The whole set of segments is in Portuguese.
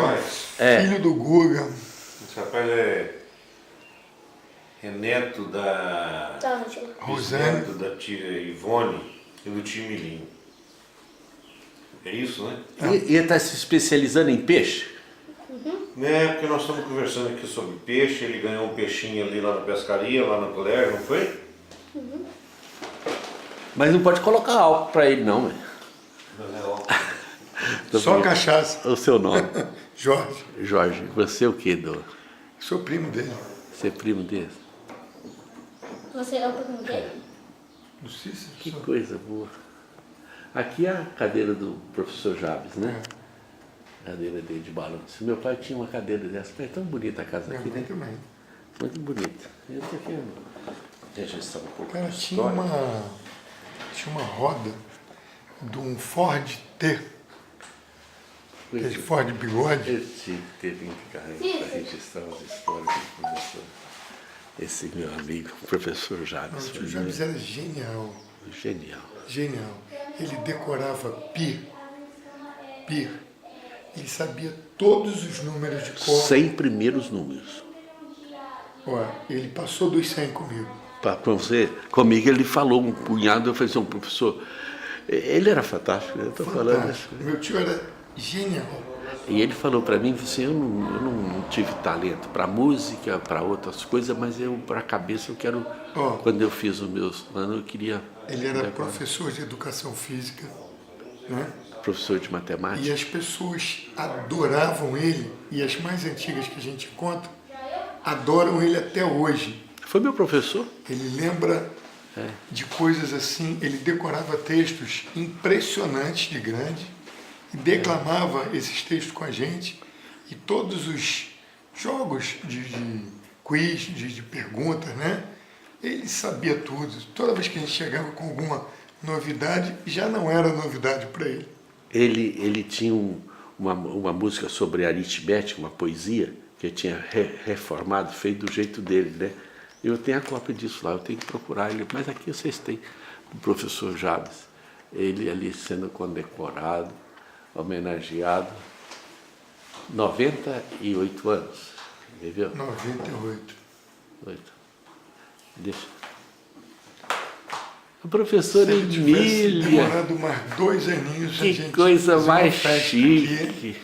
rapaz? Filho do Guga. Esse rapaz é neto da... Rosane. Neto da tia Ivone e do tio Milinho. É isso, né? E ele está se especializando em peixe? É, porque nós estamos conversando aqui sobre peixe, ele ganhou um peixinho ali lá na pescaria, lá no colégio, não foi? Mas não pode colocar álcool para ele não, velho. Só cachaça. O seu nome? Jorge. Jorge, você é o que, do? Sou primo dele. Você é primo dele? Você é o primo dele? Do Cícero. Que coisa boa. Aqui é a cadeira do professor Jabes, né? Cadeira dele de balanço. Meu pai tinha uma cadeira dessa, mas é tão bonita a casa aqui, né? Também. Muito bonita. Eu tô aqui registrar um pouco. Cara, de tinha história. uma roda de um Ford T, aquele Ford bigode. Eu tive que vir cá para registrar as histórias do professor. Esse meu amigo, o professor Jabes. O tio Jabes era genial. Genial. Genial. Ele decorava pi. Ele sabia todos os números de cor. 100 primeiros números. Ó, ele passou dos 100 comigo. Para você, comigo ele falou um punhado, eu falei assim, professor, ele era fantástico, eu estou falando isso. Meu tio era genial. E ele falou para mim, assim, eu não tive talento para música, para outras coisas, mas para a cabeça eu quero, quando eu fiz os meus anos, eu queria... Ele era professor de educação física, né? Professor de matemática. E as pessoas adoravam ele, e as mais antigas que a gente encontra, adoram ele até hoje. Foi meu professor. Ele lembra de coisas assim, ele decorava textos impressionantes de grande, e declamava esses textos com a gente, e todos os jogos de quiz, de perguntas, né? Ele sabia tudo. Toda vez que a gente chegava com alguma novidade, já não era novidade para ele. Ele tinha uma música sobre aritmética, uma poesia, que ele tinha reformado, feito do jeito dele, né? Eu tenho a cópia disso lá, eu tenho que procurar ele, mas aqui vocês têm o professor Jabes, ele ali sendo condecorado, homenageado, 98 anos, entendeu? 98. Deixa. A professora Emília. Demorado mais 2 aninhos. Que coisa mais chique.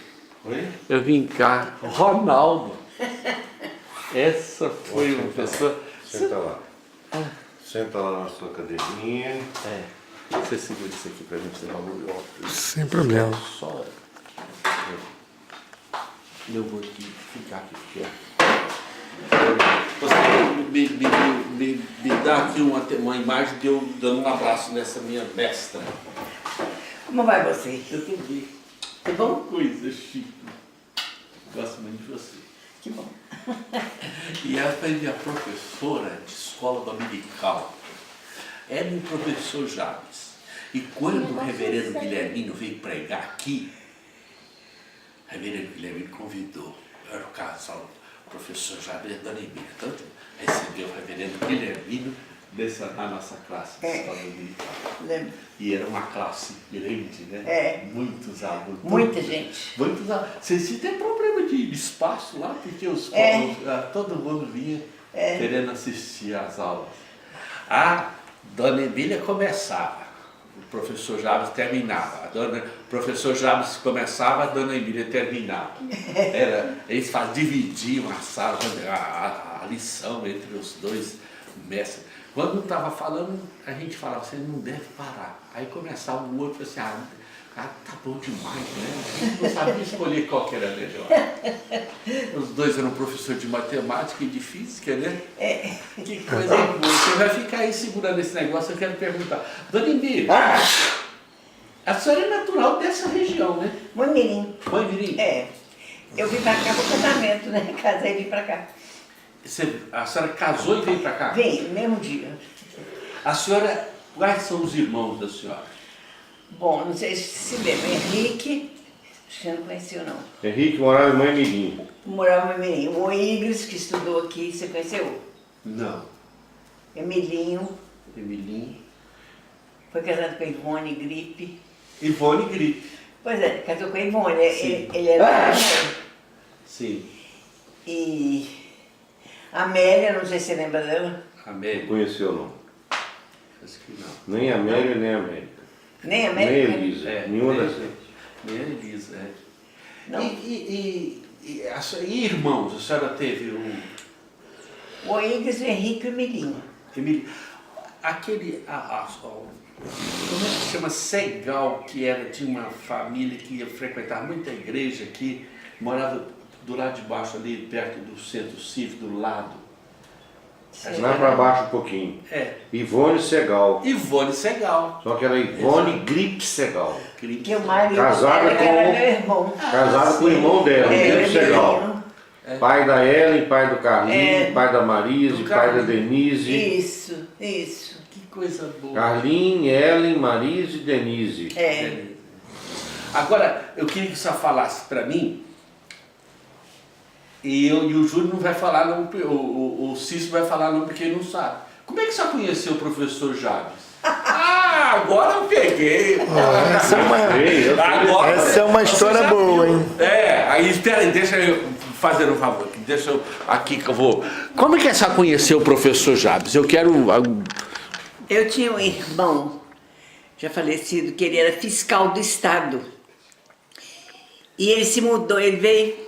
Eu vim cá. Ronaldo. Essa foi uma pessoa. Senta lá. Senta lá na sua cadeirinha. Você segura isso aqui pra mim, pra você dar um óculos. Sem problema. Só. Eu vou aqui ficar aqui quieto. Você me dá aqui uma imagem de eu dando um abraço nessa minha mestra. Como vai você? Eu tô bem. Tá bom? Coisa chique. Gosto muito de você. Que bom. E ela foi minha professora de escola dominical. Era o professor Jabes. E quando o reverendo Guilhermino veio pregar aqui, o reverendo Guilhermino convidou. Era o casal, o professor Jabes e a dona Emília. Tanto recebeu o reverendo Guilhermino na nossa classe de escola dominical. Lembro. E era uma classe grande, né? Muitos alunos. Muita gente. Muitos alunos. Vocês têm problema de espaço lá? Porque todo mundo vinha querendo assistir às aulas. A dona Emília começava, o professor Jabes terminava. O professor Jabes começava, a dona Emília terminava. Eles dividiam a sala, a lição entre os dois mestres. Quando estava falando, a gente falava, você não deve parar. Aí começava o outro assim, cara, tá bom demais, né? A gente não sabia escolher qual que era melhor. Os dois eram professores de matemática e de física, né? Que coisa boa. Você vai ficar aí segurando esse negócio, eu quero perguntar. Dona Emília, a senhora é natural dessa região, né? Moimirim. Moimirim? Eu vim pra cá pro casamento, né? Casei e vim pra cá. A senhora casou e veio pra cá? Vim, no mesmo dia. A senhora, quais são os irmãos da senhora? Bom, não sei se lembra. Henrique, acho que eu não conhecia não. Henrique morava em Moimirim. Morava em Moimirim. O Igres, que estudou aqui, você conheceu? Não. Emilinho. Emilinho. Foi casado com a Ivone Gripe. Ivone Gripe. Pois é, casou com a Ivone. Ele era Sim. E a Amélia, não sei se você lembra dela. Amélia. Conheceu não? Acho que não. Nem a Amélia, nem a América. Nem a Nem a Amélia? Elisa. É, Nenhuma nem- das três. Nem a Elisa, é. Não. E irmãos, a senhora teve O Igor, o Henrique e o Mirinho. Emílio, aquele, como é que chama, Segal, que tinha uma família que ia frequentar muita igreja aqui, morava do lado de baixo ali, perto do centro cívico, do lado. Lá para baixo um pouquinho. É, Ivone Segal. Ivone Segal. Só que era Ivone Grip Segal. Que o marido Casada dela com- era meu irmão. Casada com o irmão dela, É, Grip ele Segal. Mirinho. Pai da Ellen, pai do Carlinhos, É. pai da Marise, Do pai da Carlinhos. Denise. Isso. Que coisa boa. Carlinhos, Ellen, Marise e Denise. É. Agora, eu queria que você falasse para mim, e o Júlio não vai falar, não, o Cícero vai falar não, porque ele não sabe. Como é que você conheceu o professor Jabes? Agora eu peguei. Essa é uma, Agora, essa é uma você história já boa, viu. hein? Aí espera aí, deixa eu fazer um favor, deixa eu, aqui que eu vou. Como é que você conheceu o professor Jabes? Eu quero... Eu tinha um irmão, já falecido, que ele era fiscal do Estado. E ele se mudou, ele veio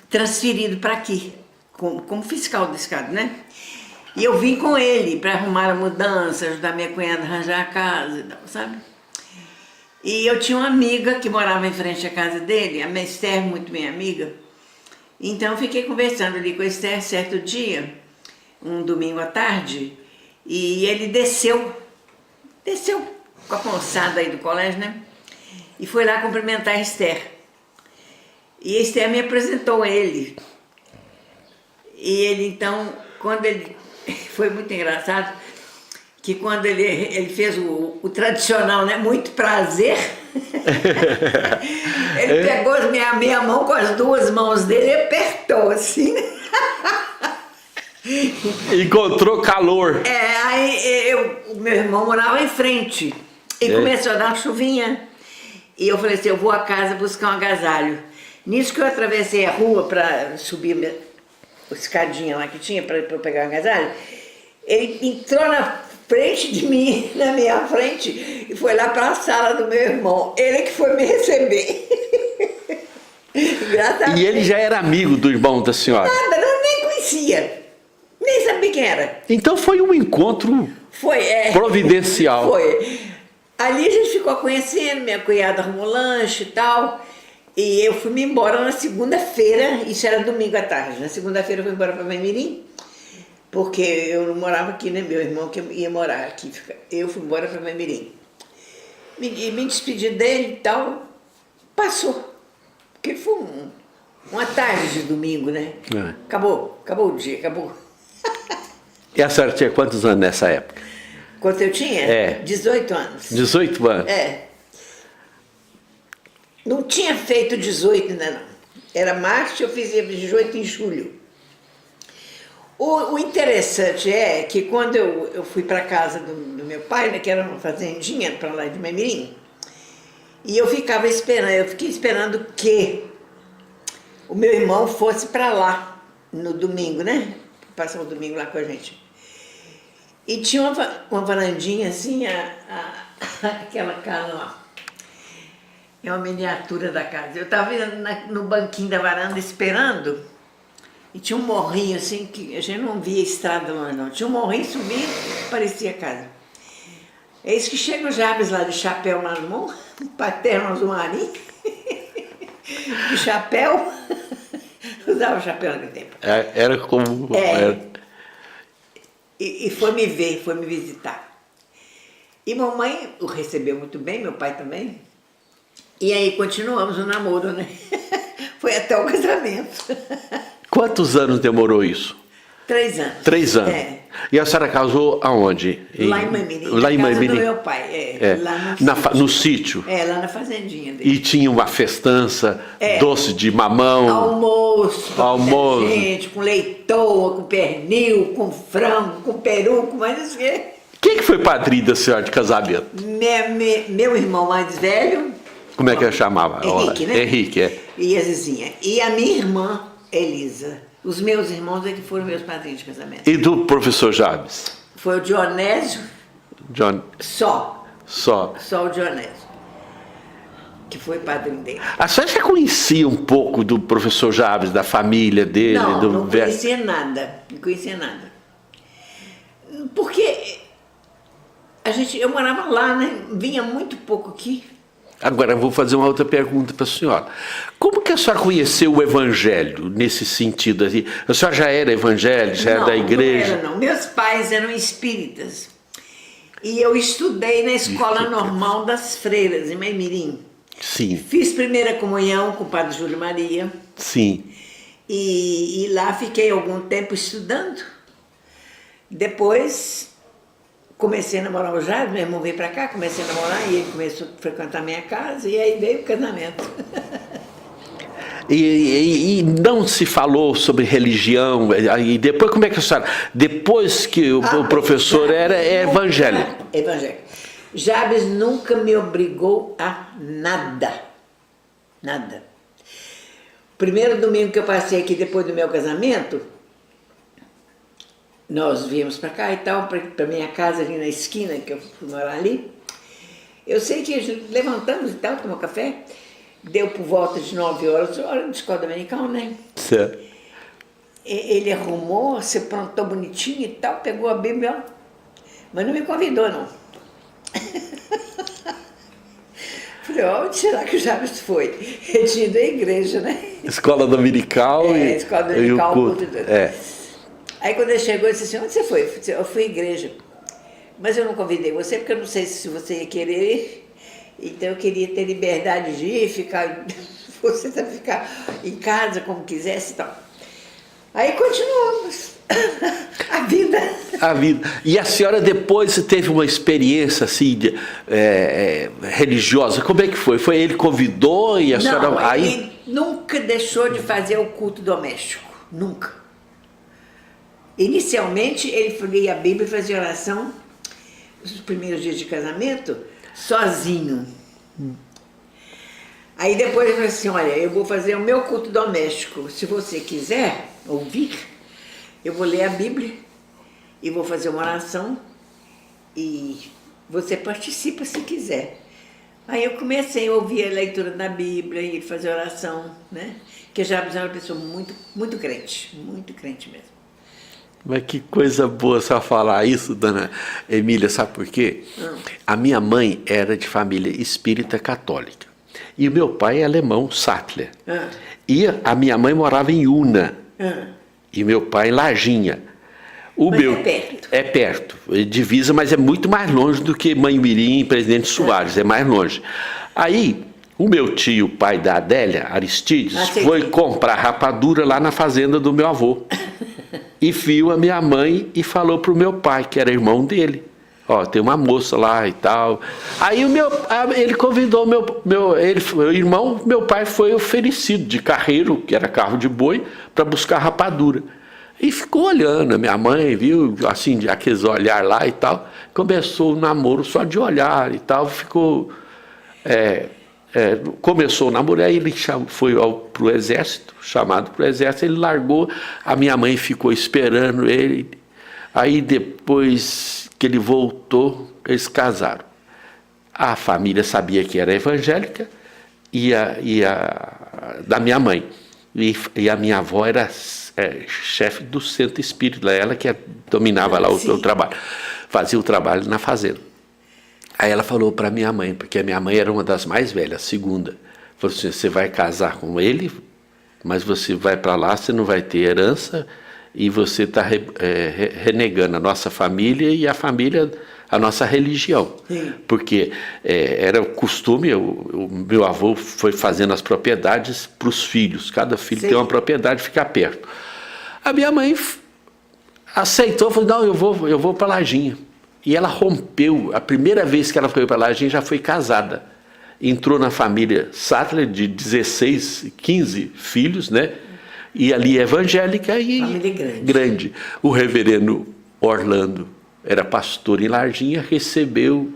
transferido para aqui, como fiscal do Estado, né? E eu vim com ele para arrumar a mudança, ajudar minha cunhada a arranjar a casa e tal, sabe? E eu tinha uma amiga que morava em frente à casa dele, a minha Esther, muito minha amiga. Então eu fiquei conversando ali com a Esther certo dia, um domingo à tarde, e ele desceu com a moçada aí do colégio, né? E foi lá cumprimentar a Esther. E a Esther me apresentou a ele. E ele então, quando ele... Foi muito engraçado, que quando ele fez o tradicional, né? Muito prazer. Ele pegou a minha mão com as duas mãos dele e apertou assim. Encontrou calor. Aí o meu irmão morava em frente. E começou a dar uma chuvinha. E eu falei assim, eu vou a casa buscar um agasalho. Nisso que eu atravessei a rua para subir a escadinha lá que tinha para eu pegar o agasalho, ele entrou na frente de mim, na minha frente, e foi lá para a sala do meu irmão. Ele que foi me receber. E ele já era amigo do irmão da senhora? Nada, eu nem conhecia. Nem sabia quem era. Então foi um encontro Foi, providencial. Foi. Ali a gente ficou conhecendo, minha cunhada arrumou lanche e tal. E eu fui-me embora na segunda-feira, isso era domingo à tarde. Na segunda-feira eu fui embora para Maimirim, porque eu não morava aqui, né? Meu irmão que ia morar aqui. Eu fui embora para Maimirim. Me despedi dele e tal. Passou. Porque foi uma tarde de domingo, né? É. Acabou o dia, acabou. E a senhora tinha quantos anos nessa época? Quanto eu tinha? É. 18 anos. 18 anos? É. Não tinha feito 18 ainda não. Era março, eu fiz 18 em julho. O interessante é que quando eu fui para casa do meu pai, né, que era uma fazendinha para lá de Maimirim, e eu fiquei esperando que o meu irmão fosse para lá no domingo, né? Passar o domingo lá com a gente. E tinha uma varandinha assim, aquela casa lá. É uma miniatura da casa. Eu estava no banquinho da varanda esperando, e tinha um morrinho assim, que a gente não via estrada lá não. Tinha um morrinho subindo, parecia casa. Eis que chega o Jabes lá de chapéu na mão, paterno azul marinho, de chapéu, usava chapéu naquele tempo. Era como... Era. E foi me ver, foi me visitar. E mamãe o recebeu muito bem, meu pai também. E aí continuamos o namoro, né? Foi até o casamento. Quantos anos demorou isso? 3 anos. 3 anos. É. E a senhora casou aonde? Lá em Maimirim. Lá em na casa Maimirim. do meu pai. Lá no sítio. Lá na fazendinha dele. E tinha uma festança, doce de mamão. Almoço, Almoço. gente, com leitoa, com pernil, com frango, com peru, com mais não sei o quê. Quem que foi padrinho da senhora de casamento? Meu irmão mais velho. Como é que ela chamava? Henrique, né? Henrique, é. E a Zizinha. E a minha irmã, Elisa. Os meus irmãos é que foram meus padrinhos de casamento. E do professor Jabes? Foi o Dionésio, John, só só. o Dionésio, que foi padrinho dele. A senhora já conhecia um pouco do professor Jabes, da família dele? Não conhecia nada, não conhecia nada. Porque eu morava lá, né? Vinha muito pouco aqui. Agora eu vou fazer uma outra pergunta para a senhora. Como que a senhora conheceu o Evangelho nesse sentido? A senhora já era evangélica, já era da igreja? Não era, não. Meus pais eram espíritas. E eu estudei na Escola Normal das Freiras, em Maimirim. Sim, Fiz primeira comunhão com o padre Júlio Maria. sim. E lá fiquei algum tempo estudando. Depois comecei a namorar o Jair, meu irmão veio para cá, comecei a namorar e ele começou a frequentar a minha casa e aí veio o casamento. E não se falou sobre religião, e depois como é que a senhora... Depois que o professor era evangélico. Evangélico. Jabes nunca me obrigou a nada. Nada. Primeiro domingo que eu passei aqui depois do meu casamento, nós viemos para cá e tal, para minha casa ali na esquina, que eu fui morar ali. Eu sei que levantamos e tal, tomamos café, deu por volta de 9 horas, hora de escola dominical, né? Certo. Ele arrumou, se aprontou bonitinho e tal, pegou a Bíblia, mas não me convidou, não. Falei, onde será que o Jabes foi? Ele tinha ido à igreja, né? Escola dominical e... Escola dominical, e o culto. Aí quando ele chegou, ele disse assim, onde você foi? Eu fui à igreja. Mas eu não convidei você, porque eu não sei se você ia querer. Então eu queria ter liberdade de ir, você ficar em casa como quisesse e tal. Aí continuamos. A vida. A vida. E a senhora depois teve uma experiência assim religiosa. Como é que foi? Foi ele que convidou e a senhora... Não, aí... ele nunca deixou de fazer o culto doméstico. Nunca. Inicialmente ele lia a Bíblia e fazia oração os primeiros dias de casamento sozinho. Aí depois ele falou assim, olha, eu vou fazer o meu culto doméstico. Se você quiser ouvir, eu vou ler a Bíblia e vou fazer uma oração e você participa se quiser. Aí eu comecei a ouvir a leitura da Bíblia e fazer oração, né? Porque Jabes era uma pessoa muito crente mesmo. Mas que coisa boa só falar isso, dona Emília, sabe por quê? A minha mãe era de família espírita católica. E o meu pai é alemão, Sattler. E a minha mãe morava em Una. E meu pai em Lajinha. É perto. É perto. Divisa, mas é muito mais longe do que Maimirim e Presidente Soares. É mais longe. Aí, o meu tio, pai da Adélia, Aristides, foi comprar rapadura lá na fazenda do meu avô. E viu a minha mãe e falou pro meu pai, que era irmão dele. Ó, tem uma moça lá e tal. Aí ele convidou o irmão, meu pai foi oferecido de carreiro, que era carro de boi, para buscar rapadura. E ficou olhando, a minha mãe viu, assim, aqueles olhar lá e tal. Começou o namoro só de olhar e tal, ficou... começou o namoro, aí ele foi para o exército, chamado para o exército, ele largou, a minha mãe ficou esperando ele, aí depois que ele voltou, eles casaram. A família sabia que era evangélica e da minha mãe, e a minha avó era chefe do centro espírita, ela que dominava lá o trabalho, fazia o trabalho na fazenda. Aí ela falou para minha mãe, porque a minha mãe era uma das mais velhas, a segunda. Falou assim, você vai casar com ele, mas você vai para lá, você não vai ter herança e você está renegando a nossa família e a nossa religião. Sim. Porque era o costume, o meu avô foi fazendo as propriedades para os filhos. Cada filho tem uma propriedade, fica perto. A minha mãe aceitou, falou, não, eu vou para Lajinha. E ela rompeu, a primeira vez que ela foi para lá, a gente já foi casada. Entrou na família Sattler de 16, 15 filhos, né? E ali evangélica e família grande. O reverendo Orlando era pastor em Larginha, recebeu,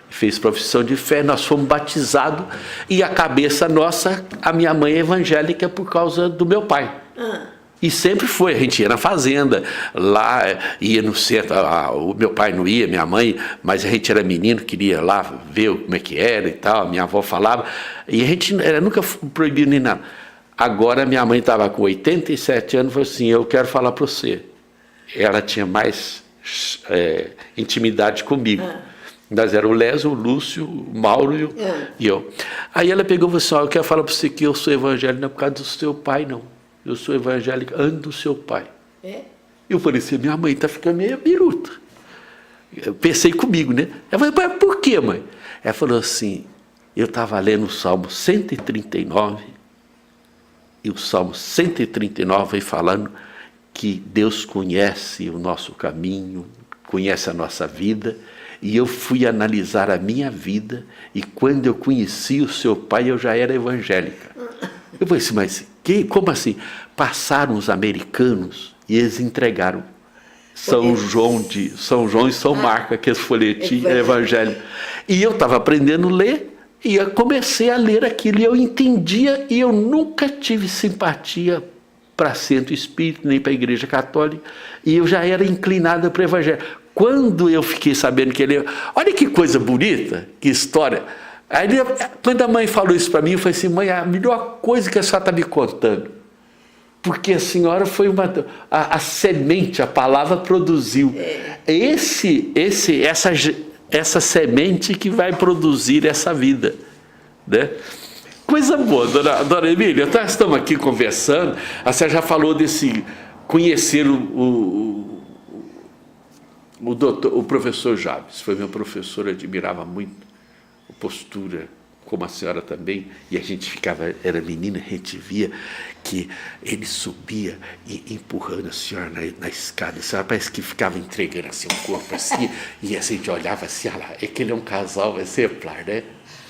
fez profissão de fé, nós fomos batizados e a cabeça nossa, a minha mãe é evangélica por causa do meu pai. E sempre foi, a gente ia na fazenda, lá ia no centro, o meu pai não ia, minha mãe, mas a gente era menino, queria lá ver como é que era e tal, minha avó falava, e a gente nunca proibiu nem nada. Agora minha mãe estava com 87 anos e falou assim, eu quero falar para você. Ela tinha mais intimidade comigo. Nós era o Lésio, o Lúcio, o Mauro e eu. Aí ela pegou e falou assim, eu quero falar para você que eu sou evangélico, não é por causa do seu pai, não. Eu sou evangélica antes do seu pai. Eu falei assim, minha mãe está ficando meio biruta. Eu pensei comigo, né? Ela falou, mas por quê, mãe? Ela falou assim, eu estava lendo o Salmo 139, e o Salmo 139 vem falando que Deus conhece o nosso caminho, conhece a nossa vida, e eu fui analisar a minha vida, e quando eu conheci o seu pai, eu já era evangélica. Eu falei assim, mas como assim? Passaram os americanos e eles entregaram São João e São Marcos, aqueles folhetinhos evangélicos. E eu estava aprendendo a ler, e eu comecei a ler aquilo, e eu entendia, e eu nunca tive simpatia para centro espírita, nem para a igreja católica, e eu já era inclinada para o evangelho. Quando eu fiquei sabendo que ele... Olha que coisa bonita, que história... Aí, quando a mãe falou isso para mim, eu falei assim, mãe, a melhor coisa que a senhora está me contando, porque a senhora foi a semente, a palavra produziu. Essa semente que vai produzir essa vida, né? Coisa boa, dona Emília, nós estamos aqui conversando, a senhora já falou desse conhecer o professor Jabes, foi meu professor, eu admirava muito postura, como a senhora também, e a gente ficava, era menina, a gente via que ele subia e empurrando a senhora na escada, a senhora parece que ficava entregando assim o corpo assim, e a gente olhava assim, olha lá, é que ele é um casal exemplar, né?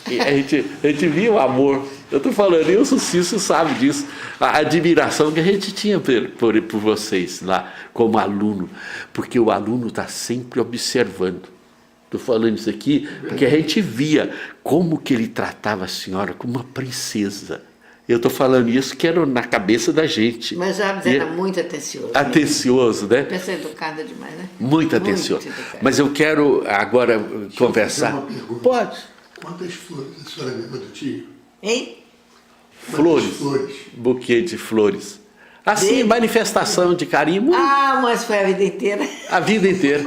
E a gente via o amor, eu estou falando, e o Cício sabe disso, a admiração que a gente tinha por vocês lá, como aluno, porque o aluno está sempre observando. Estou falando isso aqui porque a gente via como que ele tratava a senhora como uma princesa. Eu estou falando isso que era na cabeça da gente. Mas Jabes era muito atencioso. Atencioso, né? Pessoa educada demais, né? Muito atencioso. Mas eu quero agora conversar. Uma pergunta. Pode. Quantas flores a senhora lembra do tio? Hein? Flores. Flores. Buquê de flores. Assim, manifestação de carinho. Ah, mas foi a vida inteira. A vida inteira.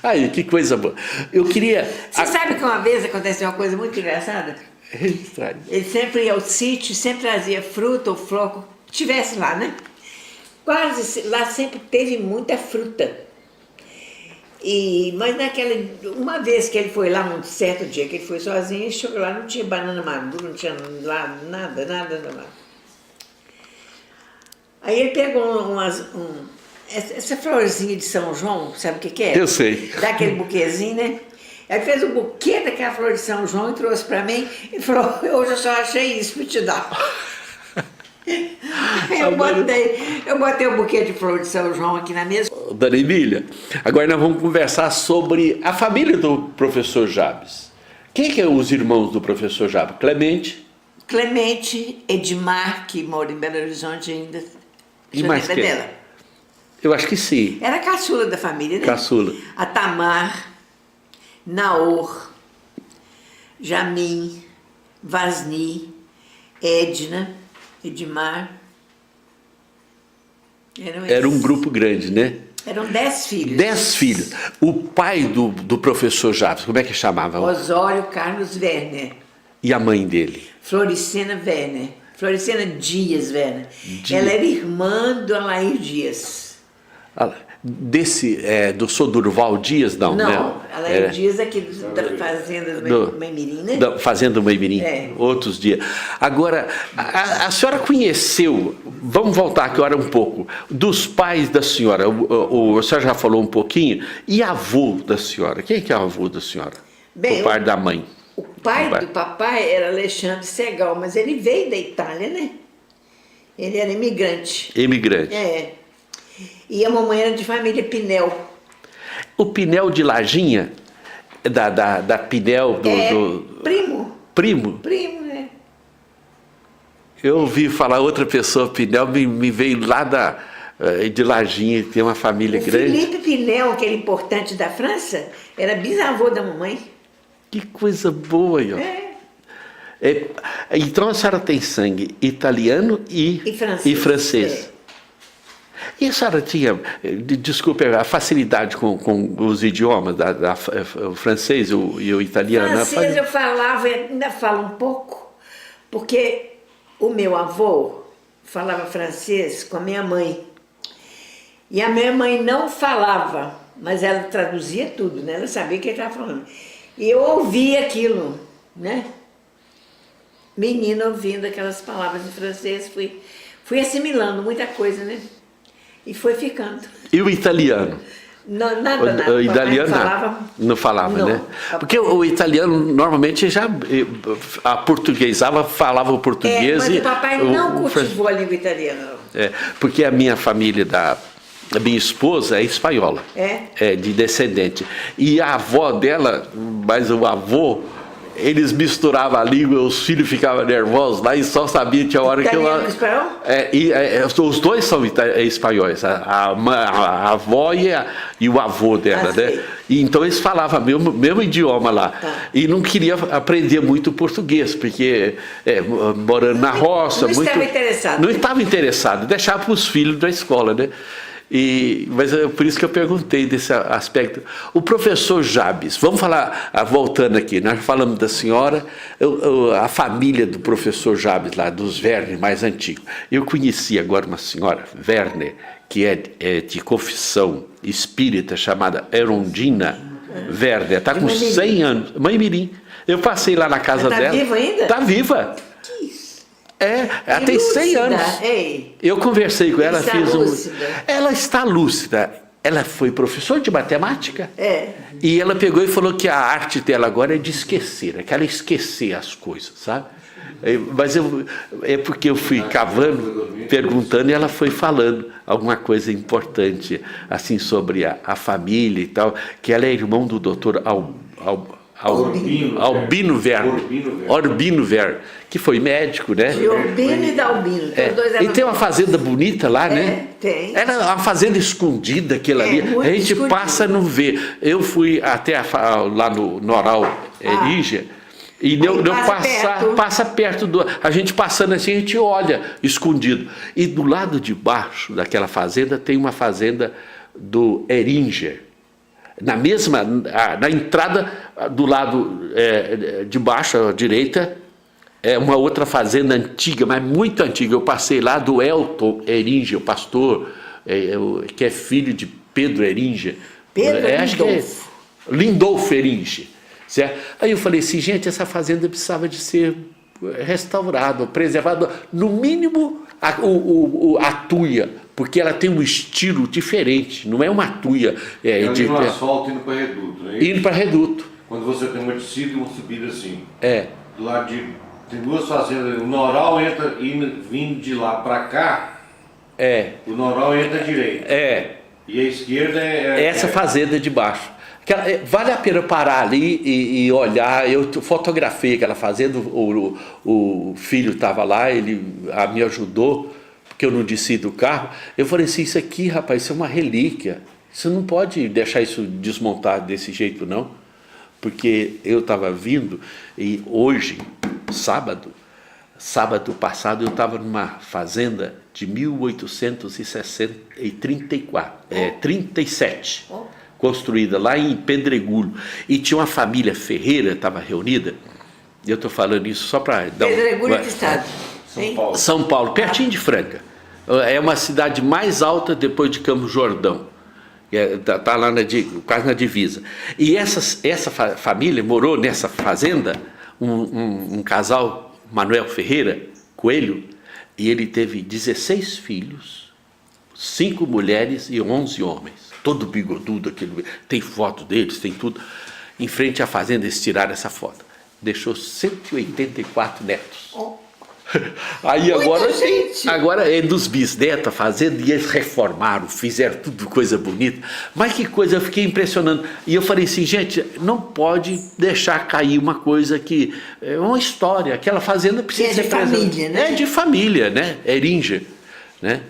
Aí, que coisa boa. Eu queria... Você sabe que uma vez aconteceu uma coisa muito engraçada? Ele sempre ia ao sítio, sempre trazia fruta ou floco, tivesse lá, né? Lá sempre teve muita fruta. Mas uma vez que ele foi lá, um certo dia que ele foi sozinho, ele chegou lá, não tinha banana madura, não tinha lá nada. Aí ele pegou essa florzinha de São João, sabe o que é? Eu sei. Dá aquele buquezinho, né? Ele fez um buquê daquela flor de São João e trouxe para mim e falou, hoje eu só achei isso para te dar. Eu botei o buquê de flor de São João aqui na mesa. Dona Emília, agora nós vamos conversar sobre a família do professor Jabes. Quem que é os irmãos do professor Jabes? Clemente, Edmar, que mora em Belo Horizonte ainda. E mais quem? Dela? Eu acho que sim. Era a caçula da família, né? Caçula. A Tamar, Naor, Jamim, Vasni, Edna, Edmar. Era um grupo grande, né? Eram 10 filhos. 10 filhos. O pai do professor Jabes, como é que chamava? Osório Carlos Werner. E a mãe dele? Floricena Werner. Floricena Dias Werner. Ela era irmã do Alair Dias. Do Sr. Durval Dias, não? Não, né? Alair Dias aqui da Fazenda do Maimirim, né? Da Fazenda do Maimirim, outros dias. Agora, a senhora conheceu, vamos voltar aqui agora um pouco, dos pais da senhora, a senhora já falou um pouquinho, e avô da senhora? Quem que é o avô da senhora? Bem, o pai da mãe. O pai do papai era Alexandre Segal, mas ele veio da Itália, né? Ele era imigrante. Imigrante. E a mamãe era de família Pinel. O Pinel de Lajinha, da Pinel do... Primo. Primo? Primo, né? Eu ouvi falar outra pessoa, Pinel, me veio lá de Larginha, tem uma família grande. Felipe Pinel, aquele importante da França, era bisavô da mamãe. Que coisa boa, ó. Então a senhora tem sangue italiano e francês. E a senhora tinha, desculpe, a facilidade com os idiomas, o francês e o italiano? Francês eu falava, ainda falo um pouco, porque o meu avô falava francês com a minha mãe. E a minha mãe não falava, mas ela traduzia tudo, né? Ela sabia o que ele estava falando. E eu ouvia aquilo, né? Menina ouvindo aquelas palavras em francês, fui assimilando muita coisa, né? E foi ficando. E o italiano? Não, nada. O italiano não falava, não. Né? Porque o italiano normalmente já aportuguesava, falava o português. Mas o papai não cultivou a língua italiana. Porque a minha família a minha esposa é espanhola. É de descendente. E a avó dela, mas o avô, eles misturavam a língua, os filhos ficavam nervosos lá e só sabiam que a hora italiano que eu... espanhol? Os dois são espanhóis, a avó e o avô dela, né? E então eles falavam o mesmo idioma lá. E não queria aprender muito português, porque morando na roça... Não estava interessado, deixava para os filhos da escola, né? Mas é por isso que eu perguntei desse aspecto. O professor Jabes, vamos falar, voltando aqui, nós falamos da senhora, a família do professor Jabes lá, dos Werner, mais antigo. Eu conheci agora uma senhora, Werner, que é de confissão espírita, chamada Erundina Werner, está com 100 anos, mãe mirim. Eu passei lá na casa dela. Está viva ainda? Está viva. Ela tem 100 anos. Eu conversei com ela, ela está lúcida. Ela foi professora de matemática. E ela pegou e falou que a arte dela agora é de esquecer, que ela esquecer as coisas, sabe? Mas é porque eu fui cavando, perguntando, e ela foi falando alguma coisa importante, assim, sobre a família e tal, que ela é irmão do doutor Albino Werner, que foi médico, né? De Urbino e da Albino. E tem uma fazenda bonita lá, né? Tem. Era uma fazenda escondida, aquela ali. A gente escondido. Passa a não ver. Eu fui até lá no Noral Rígia, e passa perto a gente passando assim, a gente olha escondido. E do lado de baixo daquela fazenda tem uma fazenda do Eringer. Na entrada do lado de baixo, à direita, é uma outra fazenda antiga, mas muito antiga. Eu passei lá do Elton Eringer, o pastor, que é filho de Pedro Eringer. Lindolfo Eringer. Certo? Aí eu falei assim, gente, essa fazenda precisava de ser restaurada, preservada, no mínimo a tuia, porque ela tem um estilo diferente, não é uma tuia. De no asfalto indo para reduto, né? Indo para reduto. Quando você tem uma descida e uma subida assim. Do lado tem duas fazendas, o Noral entra vindo de lá para cá. O Noral entra à direita. E a esquerda essa fazenda de baixo. Vale a pena parar ali e olhar. Eu fotografei aquela fazenda, o filho estava lá, ele me ajudou, porque eu não desci do carro. Eu falei assim, isso aqui, rapaz, isso é uma relíquia. Você não pode deixar isso desmontar desse jeito, não. Porque eu estava vindo e hoje, sábado passado, eu estava numa fazenda de 37, construída lá em Pedregulho. E tinha uma família Ferreira, estava reunida. Eu estou falando isso só para dar Pedregulho que estado? São Paulo, pertinho de Franca. É uma cidade mais alta depois de Campos Jordão. Está lá quase na divisa. E essa família morou nessa fazenda, um casal, Manuel Ferreira Coelho, e ele teve 16 filhos, 5 mulheres e 11 homens. Todo bigodudo, tem foto deles, tem tudo. Em frente à fazenda, eles tiraram essa foto. Deixou 184 netos. Aí agora gente. agora é dos bisnetos fazendo e eles reformaram, fizeram tudo coisa bonita. Mas que coisa, eu fiquei impressionando. E eu falei assim, gente, não pode deixar cair uma coisa que é uma história, aquela fazenda precisa Que é de ser preservada. família, né? É de família, né? Erinja, né?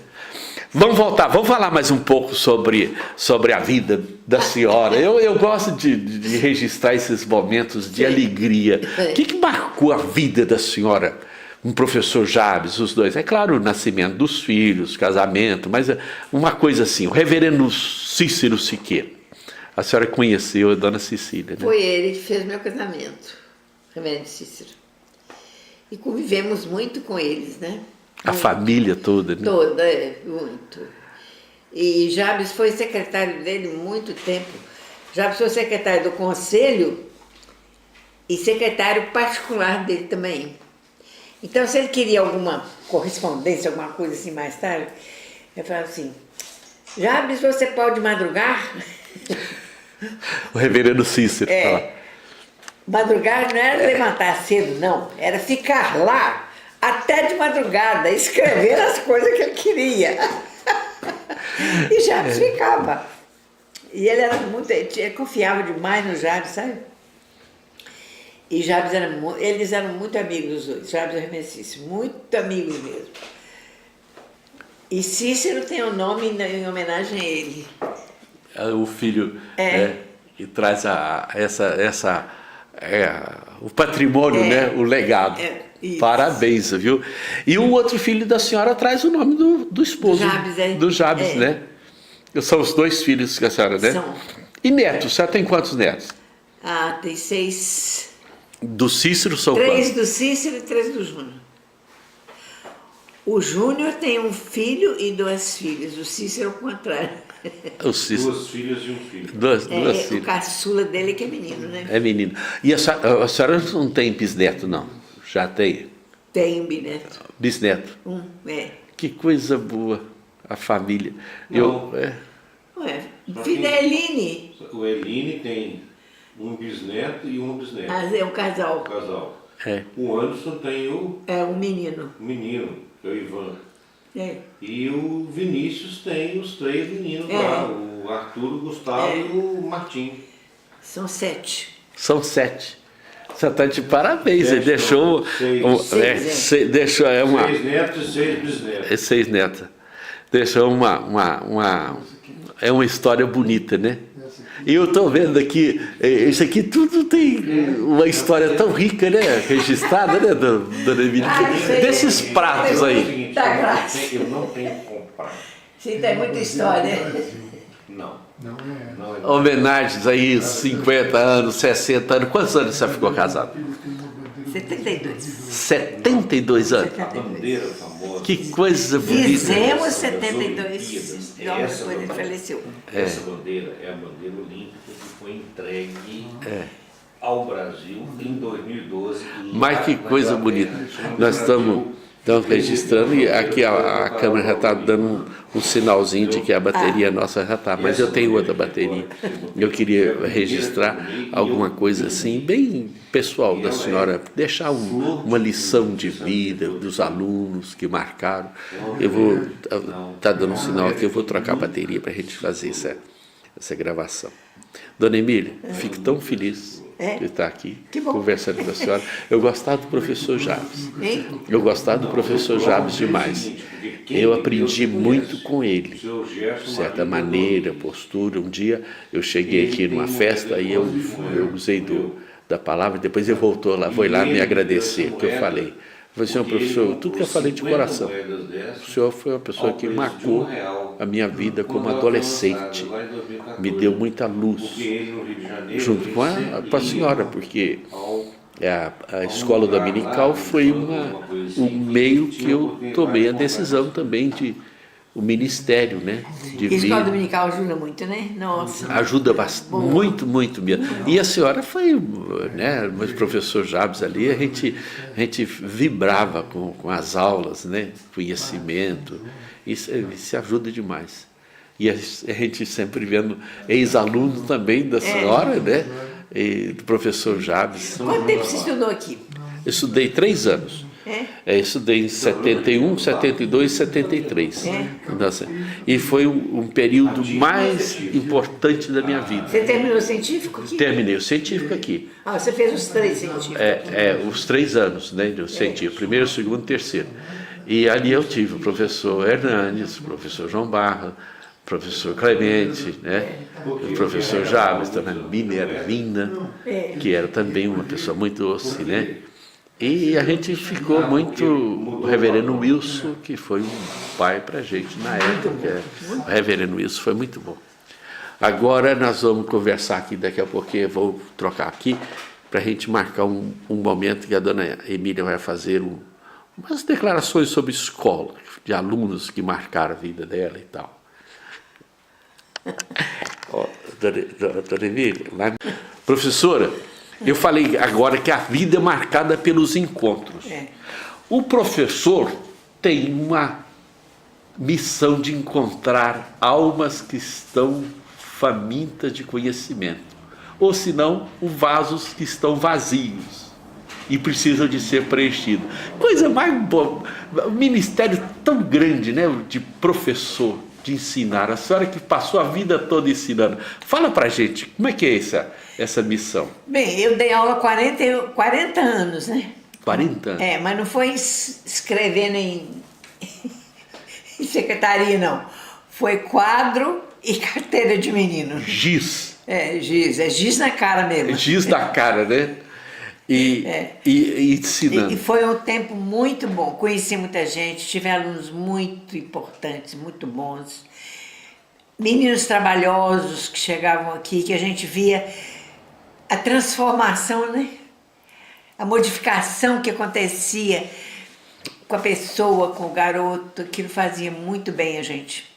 Vamos voltar, vamos falar mais um pouco sobre a vida da senhora. Eu gosto de registrar esses momentos de alegria. O que marcou a vida da senhora? Um professor Jabes, os dois. É claro, o nascimento dos filhos, casamento, mas uma coisa assim, o reverendo Cícero Siqueira. A senhora conheceu a dona Cecília, né? Foi ele que fez meu casamento, reverendo Cícero. E convivemos muito com eles, né? A família toda, né? Toda, muito. E Jabes foi secretário dele muito tempo. Jabes foi secretário do conselho e secretário particular dele também. Então, se ele queria alguma correspondência, alguma coisa assim mais tarde, eu falava assim, Jabes, você pode madrugar? O reverendo Cícero. Madrugar não era levantar cedo, não. Era ficar lá até de madrugada, escrever as coisas que ele queria. E Jabes ficava. E ele era muito, ele confiava demais no Jabes, sabe? E Jabes eles eram muito amigos os dois, Jabes e reverendo Cícero, muito amigos mesmo. E Cícero tem o nome em homenagem a ele. O filho que traz o patrimônio, né? O legado. Parabéns, viu? E o outro filho da senhora traz o nome do esposo. Do Jabes, né? São os dois filhos que a senhora, né? São. E netos? A senhora tem quantos netos? Ah, tem 6. Do Cícero são 3 quantos? do Cícero e 3 do Júnior. O Júnior tem um filho e 2 filhas. O Cícero é o contrário. O Cícero. 2 filhas e um filho. Duas O filhas. caçula dele que é menino, né? É menino. E a senhora não tem bisneto, não? Já tem? Tem um bisneto. Bisneto. Que coisa boa, a família. Não. Filho da Eline. O Eline tem um bisneto e um bisneto. É um casal. O casal. É. O Anderson tem o É um menino. menino, que é o Ivan. É. E o Vinícius tem os 3 meninos lá, o Arthur, o Gustavo e o Martim. São 7. São 7. Você está de parabéns, ele deixou. 6 deixou 6 netos e 6 bisnetos. 6 netos. Deixou é uma história bonita, né? E eu estou vendo aqui, isso aqui tudo tem uma história tão rica, né? Registrada, né, dona Emília? Desses pratos aí. Tá, graça. Eu não tenho que comprar. Sim, tem muita história. Não. Não é. Homenagens aí, 50 anos, 60 anos. Quantos anos você ficou casado? 72. 72 anos. A bandeira famosa. Que coisa bonita. Fizemos das 72 Olimpíadas. logo Essa depois ele bandeira. faleceu. Essa bandeira é a bandeira olímpica que foi entregue ao Brasil em 2012. Mas que coisa bonita. Nós estamos registrando e aqui a câmera já está dando um sinalzinho de que a bateria nossa já está, mas eu tenho outra bateria. Eu queria registrar alguma coisa assim, bem pessoal da senhora, deixar uma lição de vida dos alunos que marcaram. Eu vou, está dando um sinal aqui, eu vou trocar a bateria para a gente fazer essa gravação. Dona Emília, fico tão feliz de estar aqui conversando com a senhora. Eu gostava do professor Jabes. Eu gostava do professor Jabes demais. Eu aprendi muito com ele, de certa maneira, postura. Um dia eu cheguei aqui numa festa e eu usei da palavra, depois ele voltou lá, foi lá me agradecer, que eu falei. Eu falei, senhor professor, tudo que eu falei de coração. O senhor foi uma pessoa que marcou a minha vida como adolescente. Me deu muita luz, junto com a senhora, porque a escola dominical foi o meio que eu tomei a decisão também o ministério, né? A escola dominical ajuda muito, né? Nossa. Ajuda bastante, muito, muito mesmo. E a senhora foi, né? Mas o professor Jabes ali, a gente vibrava com as aulas, né? Conhecimento. Isso ajuda demais. E a gente sempre vendo ex-aluno também da senhora, né? E do professor Jabes. Quanto tempo você estudou aqui? Eu estudei 3 anos. Estudei em 71, 72 e 73. E foi um período mais importante da minha vida. Você terminou o científico aqui? Terminei o científico aqui. Ah, você fez os 3 científicos. Os 3 anos, né, do científico, primeiro, segundo e terceiro. E ali eu tive o professor Hernandes, o professor João Barra, o professor Clemente, né, o professor Javes, também, Minervina, que era também uma pessoa muito doce, né? E a gente ficou muito... O reverendo Wilson, que foi um pai para a gente na época. O reverendo Wilson foi muito bom. Agora nós vamos conversar aqui, daqui a pouquinho eu vou trocar aqui, para a gente marcar um momento que a dona Emília vai fazer umas declarações sobre escola, de alunos que marcaram a vida dela e tal. Dona Emília, professora, eu falei agora que a vida é marcada pelos encontros. O professor tem uma missão de encontrar almas que estão famintas de conhecimento, ou senão, vasos que estão vazios e precisam de ser preenchidos. Coisa mais boa, um ministério tão grande, né, de professor, de ensinar. A senhora que passou a vida toda ensinando. Fala pra gente, como é que é essa missão? Bem, eu dei aula há 40 anos, né? 40 anos? Mas não foi escrevendo em secretaria, não. Foi quadro e carteira de menino. Giz. Giz. É giz na cara mesmo. É giz na cara, né? E ensinando. E foi um tempo muito bom. Conheci muita gente, tive alunos muito importantes, muito bons. Meninos trabalhosos que chegavam aqui, que a gente via a transformação, né? A modificação que acontecia com a pessoa, com o garoto, aquilo fazia muito bem a gente.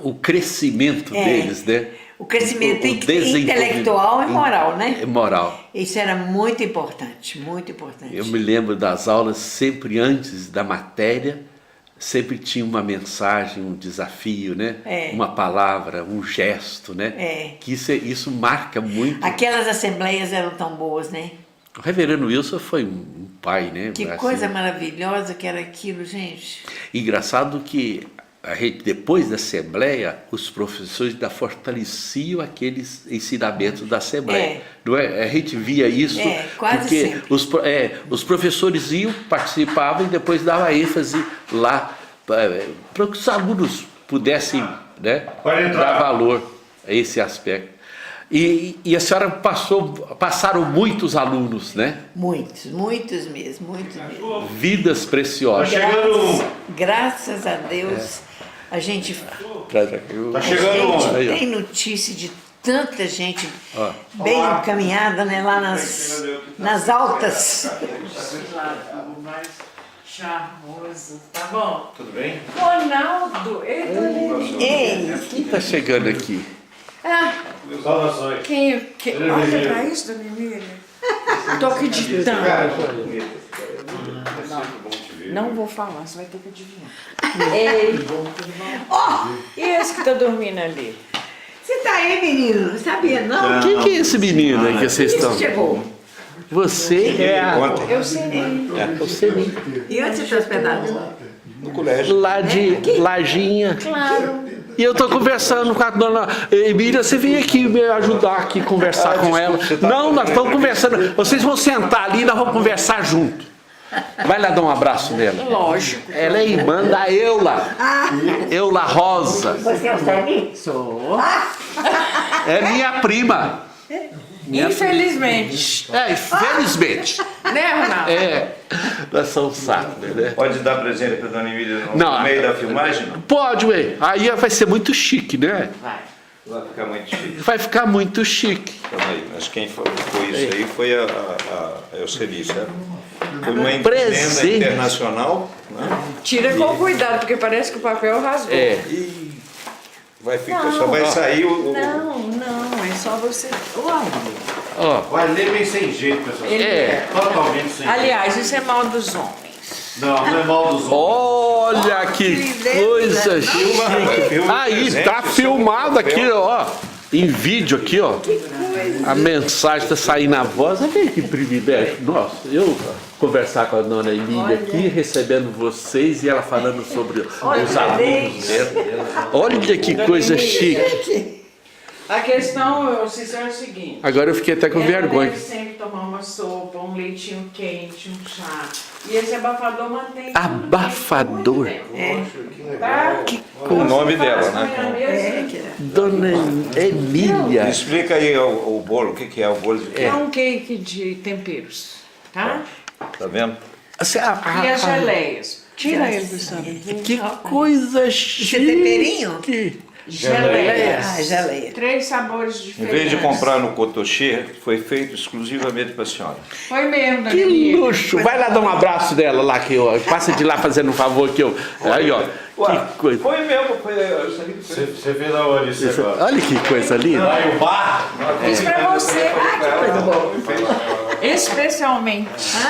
O crescimento deles, né? O crescimento intelectual e moral, né? Moral. Isso era muito importante, muito importante. Eu me lembro das aulas, sempre antes da matéria, sempre tinha uma mensagem, um desafio, né? Uma palavra, um gesto, né? Que isso marca muito. Aquelas assembleias eram tão boas, né? O reverendo Wilson foi um pai, né? Que coisa maravilhosa que era aquilo, gente. Engraçado que a gente, depois da Assembleia, os professores ainda fortaleciam aqueles ensinamentos da Assembleia. Não é? A gente via isso quase porque os professores iam, participavam e depois davam ênfase lá para que os alunos pudessem, né, dar valor a esse aspecto. E a senhora passaram muitos alunos, né? Muitos mesmo. Vidas preciosas. Graças a Deus, a gente tem notícia de tanta gente bem encaminhada, né, lá nas altas. Mais charmoso, tá bom? Tudo bem? Ronaldo, Ei, Quem está chegando aqui? Saudações. olha pra isso, dona Emília. Tô acreditando. Não vou falar, você vai ter que adivinhar. Ei, e esse que tá dormindo ali? você tá aí, menino? Não sabia, não? Quem que é esse menino aí que vocês estão? Chegou. Você Eu sei. E onde você está hospedado? No colégio. lá de Lajinha. Claro. E eu tô conversando com a dona Emília, você vem aqui me ajudar aqui, conversar com ela. Não, nós estamos conversando. Vocês vão sentar ali e nós vamos conversar junto. Vai lá dar um abraço nela. Lógico. Ela é irmã da Eula. Eula Rosa. Você é o Sami? Sou. É minha prima. Infelizmente. Infelizmente. Né, Ronaldo? Nós somos sacos, né? Pode dar presente para dona Emília no Não, meio da filmagem? Não? Pode, ué. Aí vai ser muito chique, né? Vai ficar muito chique. Vai ficar muito chique. Calma aí, mas quem foi isso aí foi a Elceli, certo? Foi uma encomenda Presente. internacional, né? Tira com cuidado, porque parece que o papel rasgou. E vai ficar, só vai sair o... Não, é só você. Ó, Vai ler bem sem jeito, pessoal. Totalmente sem jeito. Aliás, isso é mal dos homens. Não é mal dos outros. olha que coisa chique. Aí, tá filmado aqui, ó. em vídeo aqui, ó. A mensagem está saindo na voz. Olha que privilégio. Nossa, eu conversar com a dona Emília aqui, recebendo vocês e ela falando sobre os alunos dela. Olha que coisa chique. A questão, Cícero, é o seguinte. Agora eu fiquei até com vergonha. Deve sempre tomar uma sopa, um leitinho quente, um chá. E esse abafador mantém... Abafador? Tá? Com o nome dela, né? Dona Emília. Explica aí o bolo, o que é o bolo de quê? É um cake de temperos, tá? Tá vendo? E as geleias. Tira ele, Luciano. Que coisa Isso é temperinho? chique. Geleias. Ah, geleia. 3 sabores Em diferentes. vez de comprar no Cotochê, foi feito exclusivamente para a senhora. Foi mesmo, Que Daniela. luxo! Vai lá dar um abraço dela lá, que eu passa de lá fazendo um favor que eu. Aí, ó. Que coisa. Foi mesmo, Você vê da onde isso agora? Olha que coisa linda. Lá em o bar? Fiz pra você. Que coisa boa. Especialmente.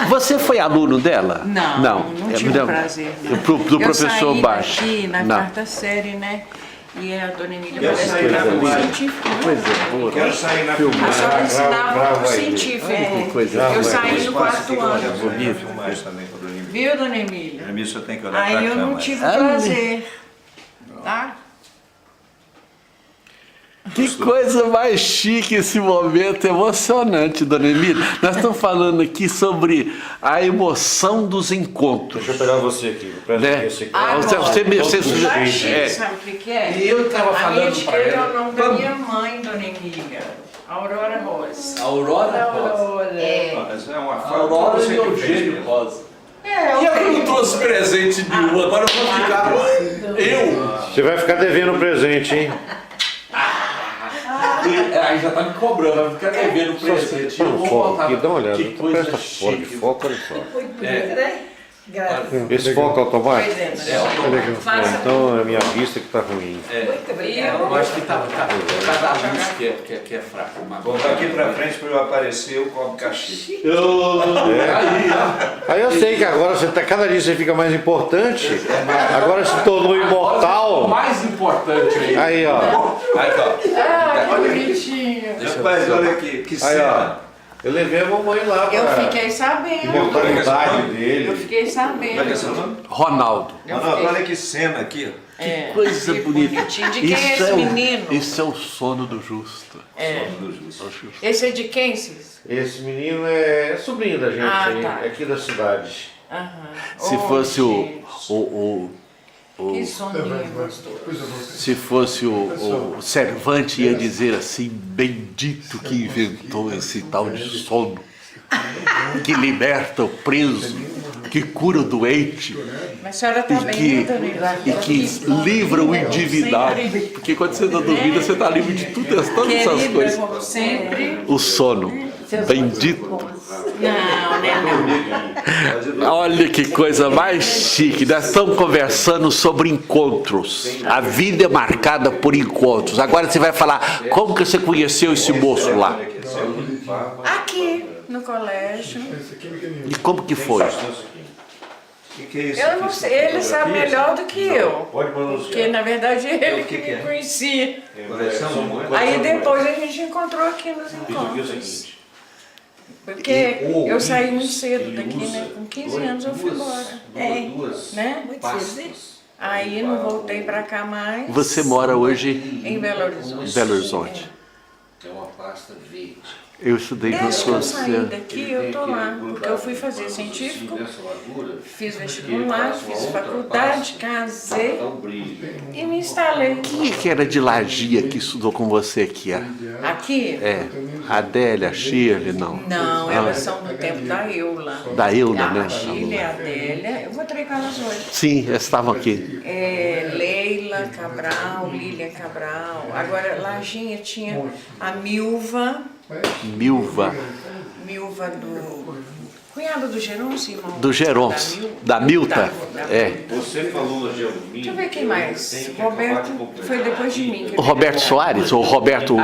Você foi aluno dela? Não tive o prazer. Não. Do professor Baixo. Aqui na Não. 4ª série, né? E a dona Emília Quero parece sair que na era filmagem. científica. né? Coisa boa. Quero sair na A filmagem. senhora ensinava brava o aí. científico. Que coisa Eu boa. saí no 4º ano. Bonito. Filmagem também com a dona Emília. Viu, dona Emília? Dona Emília, você tem que olhar Aí pra eu não câmera. tive o prazer. Tá? Que coisa mais chique esse momento, emocionante, dona Emília. Nós estamos falando aqui sobre a emoção dos encontros. Deixa eu pegar você aqui. Presta Né? esse aqui. Sabe é. sabe o que é? E eu tava A minha falando etiqueta pra é ela. o nome da minha mãe, dona Emília. Aurora Rosa. Aurora Rosa. É. Mas é uma fala Aurora você e que fez, Eugênio né? Rosa. É, E eu que não trouxe presente nenhum, agora eu vou ficar. Eu? Você vai ficar devendo um presente, hein? Aí já tá me cobrando, vai ficar devendo presente. Eu vou botar. Aqui, dá uma olhada. Que coisa Presta fora de chique. foco, olha só. Graças. Esse foco automático? Faça. Então é a minha vista que tá ruim. Eu acho que tá cada luz que é fraca. Vou botar aqui pra frente para eu aparecer o copo cachê. Aí eu sei que agora você tá, cada dia você fica mais importante. Agora se tornou O imortal. mais importante aí. Aí, ó. Ah, que bonitinho. Rapaz, olha aqui, que Aí, cena. ó. Eu levei a mamãe lá Eu pra fiquei sabendo. imortalidade Eu dele. fiquei sabendo. Olha esse nome. Ronaldo. Olha que cena aqui. É, Coisa que bonita. bonitinho. De quem é esse menino? Isso é o sono do justo. É. Esse é de quem, Cis? Esse menino é sobrinho da gente, Ah, hein? tá. É aqui da cidade. Aham. Se Oh, fosse gente, o Que soninho gostoso. se fosse o Cervantes ia dizer assim, bendito que inventou esse tal de sono, que liberta o preso, que cura o doente Mas a senhora tá e bem, dona Emília? e que livra o endividado. Porque quando você está dormindo, você está livre de todas essas Querida, coisas. como sempre. O sono, bendito. Não, né? Olha que coisa mais chique. Nós estamos conversando sobre encontros. A vida é marcada por encontros. Agora você vai falar como que você conheceu esse moço lá. Aqui, no colégio. E como que foi? O que é isso? Eu não sei, ele sabe melhor do que eu. Pode Porque manusear. na verdade ele que que é? me conhecia. Coleção? Aí depois a gente encontrou aqui nos Isso aqui é o encontros. seguinte. Porque eu saí muito cedo daqui, né? Com 15 anos eu fui embora. Duas Né? pastas. Aí não voltei pra cá mais. Você mora hoje Em Belo em Horizonte. Belo Horizonte. É uma pasta verde. Eu estudei com Desde que eu saí você. daqui, eu tô lá. Porque eu fui fazer científico, Nessa largura, fiz vestibular, fiz faculdade, casei dá um brilho. e me instalei. Quem é que era de Lagia que estudou com você aqui? Aqui? É, a Adélia, a Shirley, não? Não, elas são do tempo da Eula. Da Eula, né? A Shirley, a Adélia. Eu vou com elas hoje. Sim, elas estavam aqui. É, Leila Cabral, Lília Cabral. Agora, Lajinha tinha a Milva Milva, do cunhado do Geroncio, irmão. do Geroncio, da Milta. É. Você falou de alumínio. Deixa eu ver quem mais. Roberto foi depois de mim. O Roberto Soares, ou Roberto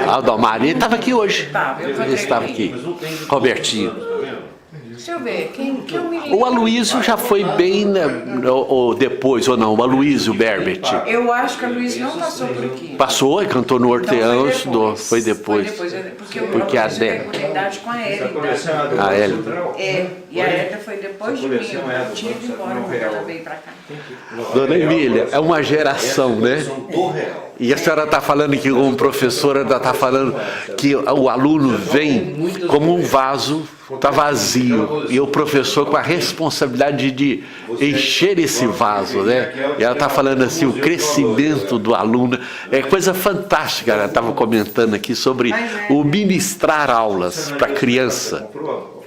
Aldamar, ele estava aqui hoje. Tava, eu Ele encontrei estava com aqui. ele. Robertinho. Tá vendo? Deixa eu ver, quem eu me lembro? O Aloysio já foi bem ou depois, ou não? O Aloysio Berbet. Eu acho que a Luiz não passou por aqui. Passou e cantou no Horteão, estudou. Foi depois. Porque a eu tive oportunidade com a Hélida. A Hélida. E a Hélida foi depois de mim. Eu tinha ido embora quando ela veio pra cá. Dona Emília, é uma geração, né? E a senhora está falando que como professora está falando que o aluno vem como um vaso, está vazio, e o professor com a responsabilidade de encher esse vaso, né? E ela está falando assim, o crescimento do aluno é coisa fantástica. Ela estava comentando aqui sobre o ministrar aulas para criança,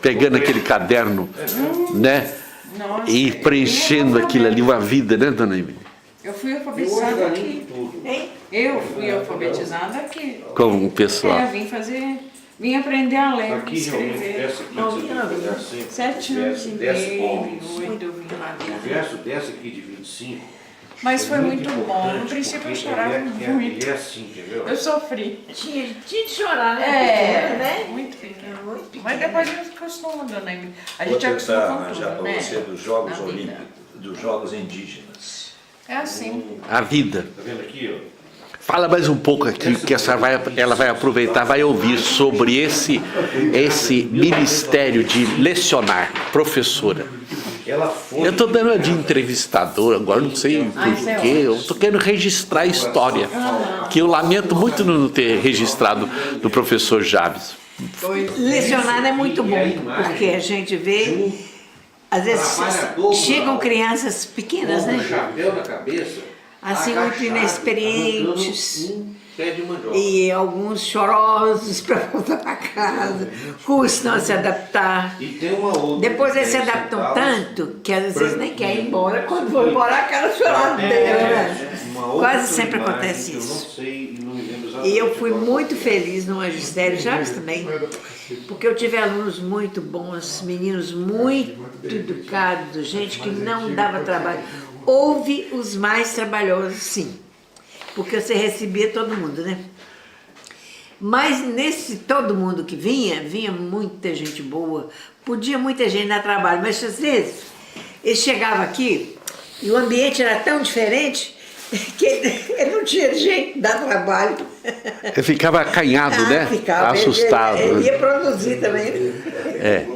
pegando aquele caderno, né? E preenchendo aquilo ali, uma vida, né, Dona Emília? Eu fui alfabetizada aqui. Eu fui alfabetizada aqui. Como o pessoal. Vim aprender a ler, Aqui, escrever. essa aqui, você vai pegar sempre. 7 anos e meio, 8 eu vim lá O dentro. verso dessa aqui de 25. Mas foi muito bom. No princípio eu chorava muito. Ele é assim, entendeu? Eu sofri. Tinha de chorar, né? Muito pequeno. Muito pequeno. Mas depois a gente acostuma, dona Emília. A Vou gente acostuma tentar com arranjar tudo, para né? você dos Jogos Na vida. Olímpicos, dos Jogos Indígenas. É assim. A vida. Tá vendo aqui, ó? Fala mais um pouco aqui, que ela vai aproveitar, vai ouvir sobre esse ministério de lecionar, professora. Eu estou dando uma de entrevistador agora, não sei porquê, eu estou querendo registrar a história, que eu lamento muito não ter registrado do professor Javes. Lecionar é muito bom, porque a gente vê, às vezes chegam crianças pequenas, né? Chapéu na cabeça. Assim, muito inexperientes. Pé de mandioca. E alguns chorosos para voltar para casa, custam a se adaptar. E tem uma outra. Depois eles se adaptam tanto que às vezes nem querem ir embora. Quando vão embora, aquela choradeira, né? Quase sempre acontece Eu não isso. sei e não me lembro exatamente. E eu fui muito feliz no magistério, Javes também, porque eu tive alunos muito bons, meninos muito educados, gente que não dava trabalho. Houve os mais trabalhosos, sim, porque você recebia todo mundo, né? Mas nesse todo mundo que vinha muita gente boa, podia muita gente dar trabalho, mas às vezes eles chegavam aqui e o ambiente era tão diferente que ele não tinha jeito de dar trabalho. Ele ficava acanhado, né? Ficava, assustado. Ele ia produzir também. É.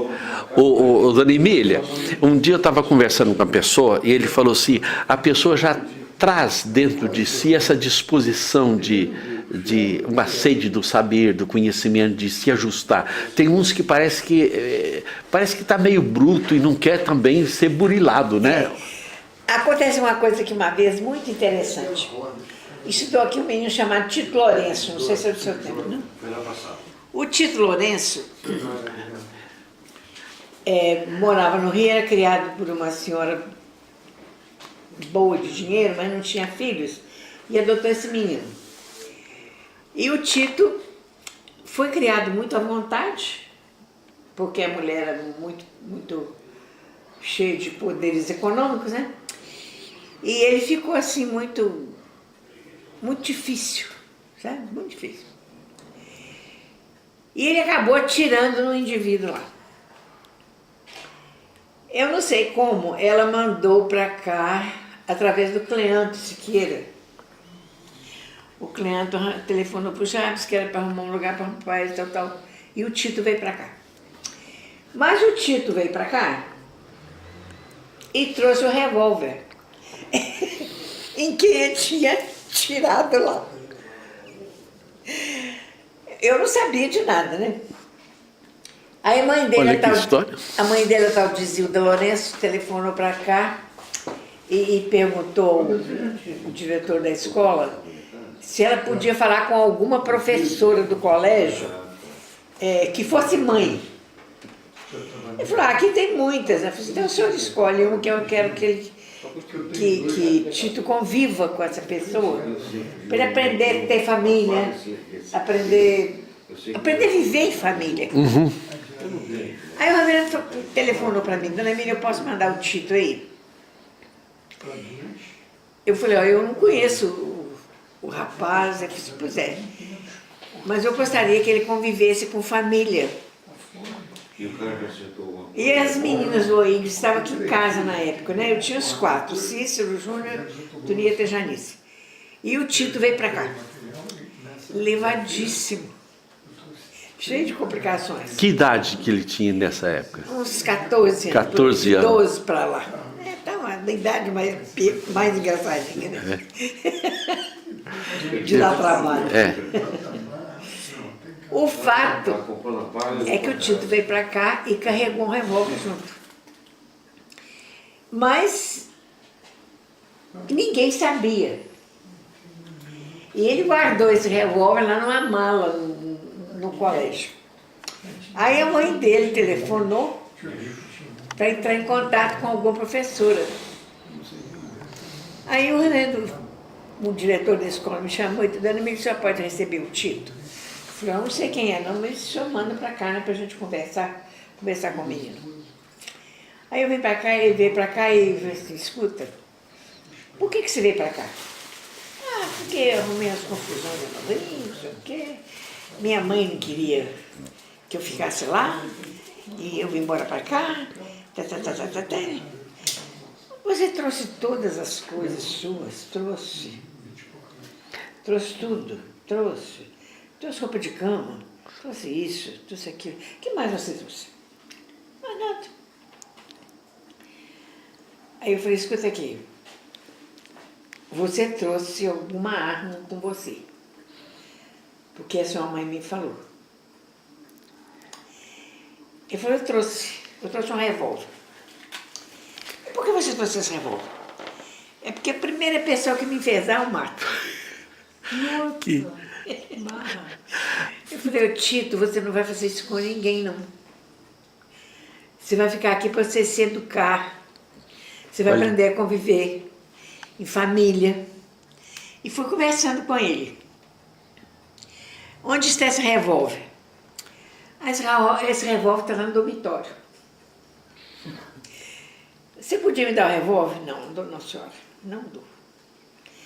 Dona Emília, um dia eu estava conversando com uma pessoa e ele falou assim, a pessoa já traz dentro de si essa disposição de uma sede do saber, do conhecimento, de se ajustar. Tem uns que parece que está meio bruto e não quer também ser burilado, né? Acontece uma coisa aqui uma vez muito interessante. Estudou aqui um menino chamado Tito Lourenço, não sei se é do seu tempo, não? O Tito Lourenço morava no Rio, era criado por uma senhora boa de dinheiro, mas não tinha filhos, e adotou esse menino. E o Tito foi criado muito à vontade, porque a mulher era muito cheia de poderes econômicos, né? E ele ficou assim muito difícil, sabe? Muito difícil. E ele acabou atirando no indivíduo lá. Eu não sei como, ela mandou para cá, através do Cleanto Siqueira. O Cleanto telefonou para o Javes, que era para arrumar um lugar para o pai e tal. E o Tito veio para cá. Mas o Tito veio para cá e trouxe o revólver em que ele tinha tirado lá. Eu não sabia de nada, né? Aí a mãe dele, a tal de Zilda Lourenço, telefonou para cá e perguntou o diretor da escola se ela podia falar com alguma professora do colégio que fosse mãe. Ele falou, aqui tem muitas. Eu falei, então o senhor escolhe uma que eu quero que Tito conviva com essa pessoa, para ele aprender a ter família, aprender a viver em família. Uhum. Aí o Ramirez telefonou para mim, dona Emília, eu posso mandar o Tito aí? Eu falei, eu não conheço o rapaz. Eu falei, pois é, mas eu gostaria que ele convivesse com família. E o cara já acertou. E as meninas do OIG estavam aqui em casa na época, né? Eu tinha os 4, Cícero, Júnior, Tonieta e Janice. E o Tito veio para cá. Levadíssimo. Cheio de complicações. Que idade que ele tinha nessa época? Uns 14 anos. 14 anos. 12 para lá. Tava na idade mais engraçadinha, né? De dar trabalho. O fato é que o Tito veio para cá e carregou um revólver junto. Mas ninguém sabia. E ele guardou esse revólver lá numa mala no colégio. Aí a mãe dele telefonou para entrar em contato com alguma professora. Aí o Renan, o diretor da escola, me chamou e disse: Dona Emília, a senhora pode receber o Tito? Eu falei: eu não sei quem é não, mas o senhor manda para cá, né, para a gente conversar com o menino. Aí eu vim para cá, ele veio para cá e falei assim: escuta, por que você veio para cá? Ah, porque eu arrumei as confusões no Rio, não sei o quê. Minha mãe não queria que eu ficasse lá, e eu vim embora para cá. Você trouxe todas as coisas suas, trouxe tudo, trouxe roupa de cama, trouxe isso, trouxe aquilo. O que mais você trouxe? Mais nada. Aí eu falei: escuta aqui, você trouxe alguma arma com você, porque a sua mãe me falou. Ele falou: eu trouxe um revólver. E por que você trouxe esse revólver? É porque a primeira pessoa que me enfesar eu mato. Que... Eu falei: Tito, você não vai fazer isso com ninguém, não. Você vai ficar aqui para você se educar. Você vai aprender a conviver em família. E fui conversando com ele. Onde está esse revólver? Esse revólver está lá no dormitório. Você podia me dar o revólver? Não, não dou, não, senhora. Não dou.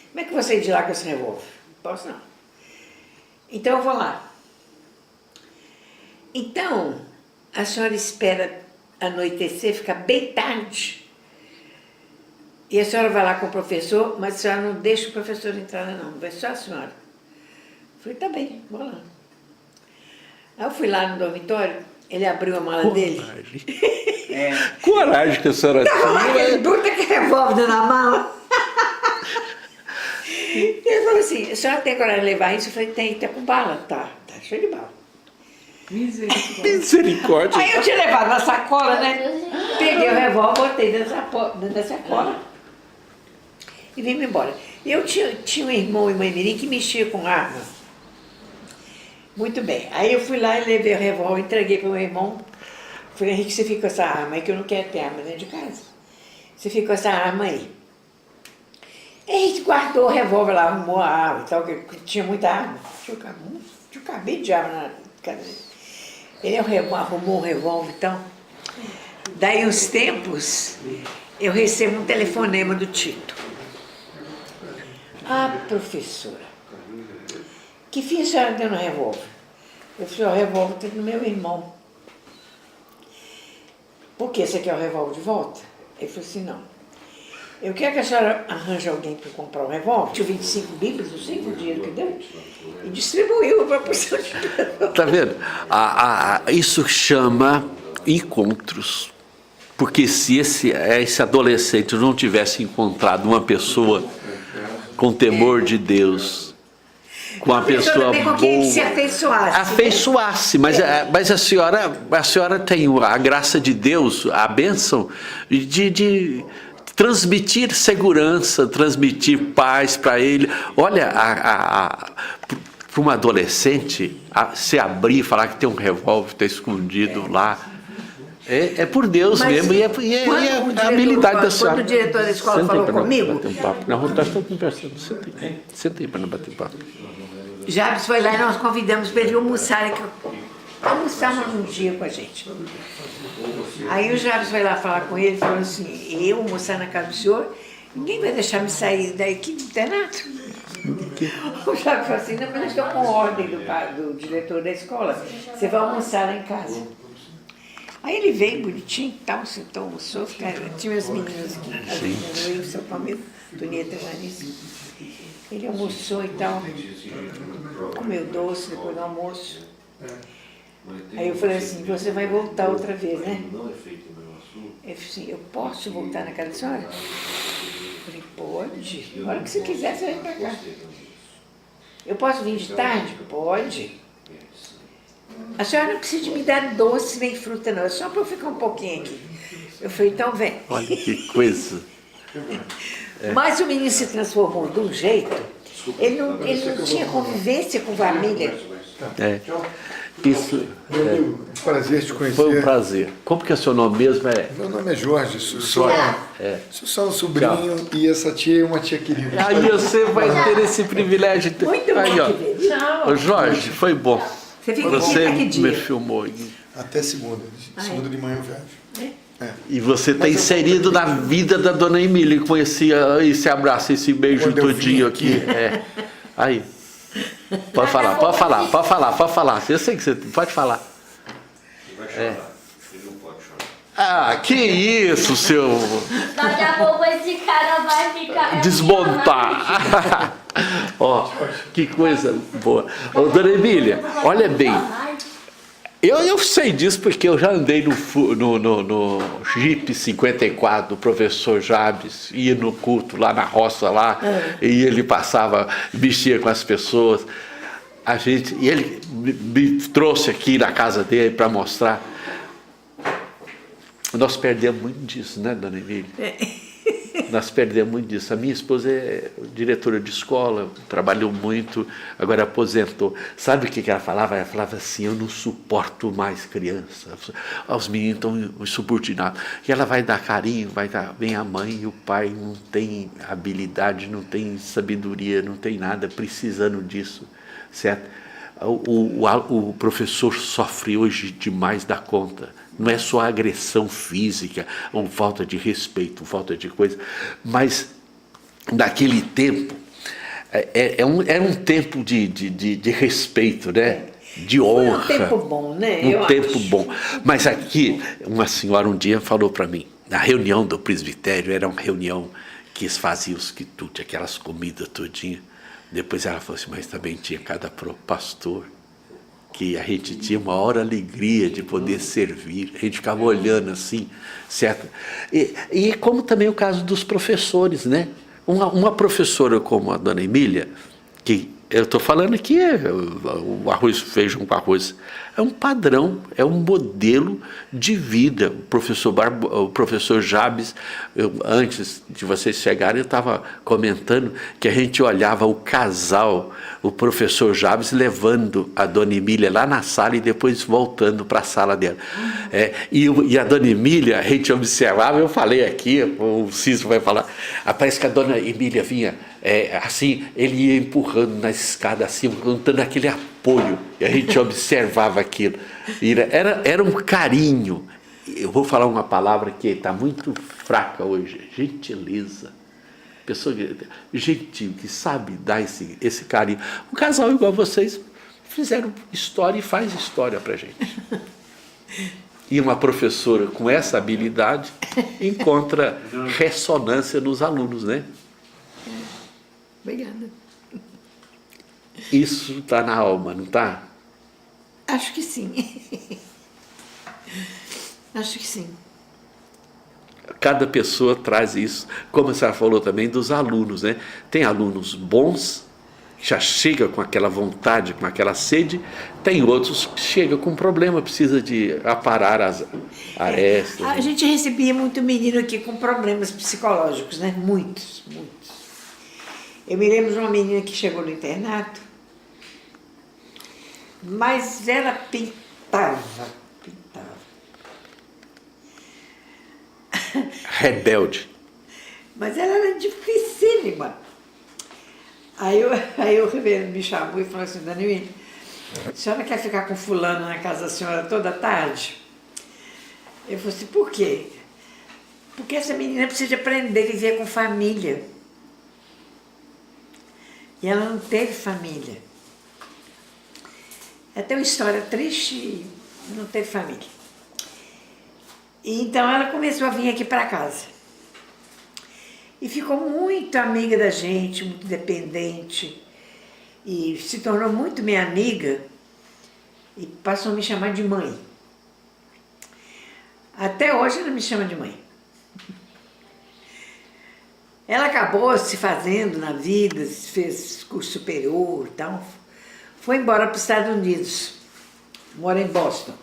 Como é que você ir de lá com esse revólver? Não posso, não. Então eu vou lá. Então, a senhora espera anoitecer, ficar bem tarde. E a senhora vai lá com o professor, mas a senhora não deixa o professor entrar, não. Vai só a senhora. Eu falei: tá bem, vou lá. Aí eu fui lá no dormitório, ele abriu a mala dele. Coragem que a senhora tinha. Ele bota que revólver na mala. Ele falou assim: a senhora tem coragem de levar isso? Eu falei: tem, tá com bala? Tá cheio de bala. Misericórdia. Aí eu tinha levado na sacola, né? Peguei o revólver, botei dentro da sacola e vim embora. Eu tinha um irmão e uma mirim que mexia com arma. Muito bem. Aí eu fui lá e levei o revólver, entreguei para o meu irmão. Falei: Henrique, você fica com essa arma aí, que eu não quero ter arma dentro de casa. Você fica com essa arma aí. Henrique guardou o revólver lá, arrumou a arma e tal, que tinha muita arma. Tinha um cabide de arma na casa dele. Ele arrumou um revólver e tal. Daí uns tempos, eu recebo um telefonema do Tito. Ah, professora, que fim a senhora deu no revólver? Eu falei: o revólver está no meu irmão. Por que você quer o revólver de volta? Ele falou assim: não. Eu quero que a senhora arranje alguém para comprar o revólver. Tinha 25 bíblias, não sei o dinheiro que deu, e distribuiu para a porção de dinheiro. Tá vendo? Isso chama encontros. Porque se esse adolescente não tivesse encontrado uma pessoa com temor de Deus, com uma pessoa com boa, quem se afeiçoasse. Mas a senhora tem a graça de Deus, a bênção de transmitir segurança, transmitir paz para ele. Olha, para um adolescente se abrir e falar que tem um revólver, está escondido lá, é por Deus. Mas mesmo, e é a habilidade da senhora. Quando o diretor da escola falou comigo... Não, nós estamos conversando. Senta aí para não bater papo. Jabes foi lá e nós convidamos para ele almoçar, almoçar um dia com a gente. Aí o Jabes foi lá falar com ele e falou assim: eu almoçar na casa do senhor, ninguém vai deixar me sair daqui do internato. O Jabes falou assim: não, mas eu estou com ordem do diretor da escola, você vai almoçar lá em casa. Aí ele veio bonitinho e tal, sentou, almoçou, tinha as meninas aqui, eu, São Paulo, Tonieta, Janice. Ele almoçou e tal, comeu doce depois do almoço. Aí eu falei assim, você vai voltar outra vez, né? Ele falou assim, eu posso voltar na casa da senhora? Eu falei, pode. A hora que você quiser, você vem pra cá. Eu posso vir de tarde? Pode. A senhora não precisa de me dar doce nem fruta, não. É só para eu ficar um pouquinho aqui. Eu falei, então vem. Olha que coisa. Mas o menino se transformou de um jeito. Ele não tinha convivência com família. Isso Prazer te conhecer. foi um prazer. Como que é seu nome mesmo? Meu nome é Jorge, sou só um sobrinho e essa tia é uma tia querida. Aí você vai ter esse privilégio. Muito bom Aí, ó. que veio. Tchau. Ô, Jorge, foi bom. Você fica Você aqui que me dia? filmou. Até segunda. Segunda de manhã eu viajo. E você está inserido na vida da dona Emília, com esse abraço, esse beijo Quando eu vim todinho aqui. Aí. Pode falar. Eu sei que você pode falar. Vai chorar. Ele não pode chorar. Ah, que isso, seu. Daqui a pouco esse cara vai ficar... Desmontar. Ó, que coisa boa. Ô, dona Emília, olha bem. Eu sei disso porque eu já andei no Jeep 54 do professor Jabes, ia no culto lá na roça lá, e ele passava, mexia com as pessoas. E ele me trouxe aqui na casa dele para mostrar. Nós perdemos muito disso, né, dona Emília? Nós perdemos muito disso. A minha esposa é diretora de escola, trabalhou muito, agora aposentou. Sabe o que ela falava? Ela falava assim, eu não suporto mais criança. Os meninos estão insubordinados. E ela vai dar carinho, vem a mãe e o pai não tem habilidade, não tem sabedoria, não tem nada, precisando disso, certo? O professor sofre hoje demais da conta. Não é só agressão física, ou falta de respeito, falta de coisa, mas naquele tempo, era um tempo de respeito, né? De honra. Foi um tempo bom, né? Um tempo bom. Mas aqui, uma senhora um dia falou para mim, na reunião do presbitério, era uma reunião que eles faziam os quitutes, aquelas comidas todinha. Depois ela falou assim, mas também tinha cada pastor, que a gente tinha uma hora alegria de poder servir, a gente ficava olhando assim, certo? E como também o caso dos professores, né? Uma professora como a dona Emília, que eu estou falando aqui, o arroz, feijão com arroz, é um padrão, é um modelo de vida. O professor Jabes, antes de vocês chegarem, eu estava comentando que a gente olhava o casal, o professor Jabes levando a dona Emília lá na sala e depois voltando para a sala dela. E a dona Emília, a gente observava, eu falei aqui, o Cícero vai falar, parece que a dona Emília vinha assim, ele ia empurrando na escada, assim, dando aquele apoio, e a gente observava aquilo. Era um carinho. Eu vou falar uma palavra que está muito fraca hoje, gentileza. Pessoa gentil, que sabe dar esse carinho. Um casal igual vocês fizeram história e faz história para a gente. E uma professora com essa habilidade encontra ressonância nos alunos, né? Obrigada. Isso está na alma, não está? Acho que sim. Acho que sim. Cada pessoa traz isso, como a senhora falou também dos alunos, né? Tem alunos bons, que já chega com aquela vontade, com aquela sede, tem outros que chegam com problema, precisa de aparar as arestas. A gente recebia muito menino aqui com problemas psicológicos, né? Muitos. Eu me lembro de uma menina que chegou no internato, mas ela pintava. Rebelde. Mas ela era dificílima. Aí o reverendo me chamou e falou assim, Dona Emília, a senhora quer ficar com fulano na casa da senhora toda tarde? Eu falei assim, por quê? Porque essa menina precisa aprender a viver com família. E ela não teve família. É até uma história triste, não teve família. E então ela começou a vir aqui para casa. E ficou muito amiga da gente, muito dependente. E se tornou muito minha amiga e passou a me chamar de mãe. Até hoje ela me chama de mãe. Ela acabou se fazendo na vida, fez curso superior e tal. Foi embora para os Estados Unidos. Mora em Boston.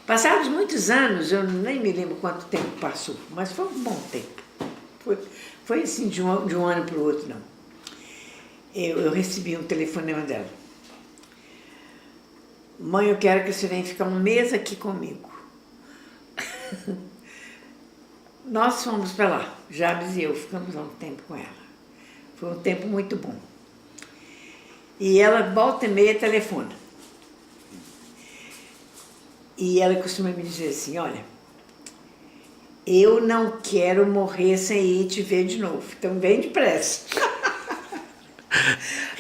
Passados muitos anos, eu nem me lembro quanto tempo passou, mas foi um bom tempo. Foi assim, de um ano para o outro, não. Eu recebi um telefonema dela. Mãe, eu quero que você venha ficar um mês aqui comigo. Nós fomos para lá, Jabes e eu ficamos um tempo com ela. Foi um tempo muito bom. E ela volta e meia telefona. E ela costuma me dizer assim, olha, eu não quero morrer sem ir te ver de novo, então vem depressa.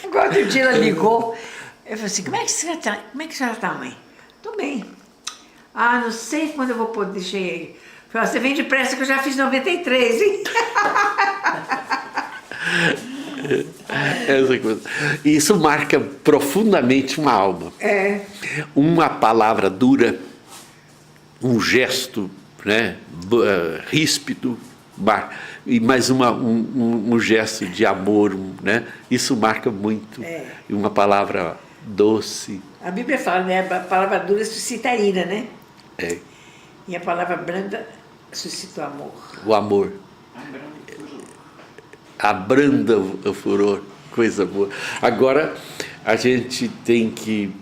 Agora outro dia ela ligou, eu falei assim, como é que a senhora está, mãe? Tô bem. Ah, não sei quando eu vou poder chegar aí. Falei, você vem depressa que eu já fiz 93, hein? Essa coisa. Isso marca profundamente uma alma. É. Uma palavra dura, um gesto, né, ríspido, mas um gesto de amor, né? Isso marca muito. É. Uma palavra doce. A Bíblia fala, né? A palavra dura suscita a ira, né? É. E a palavra branda suscita o amor. O amor. Abranda o furor, coisa boa. Agora, a gente tem que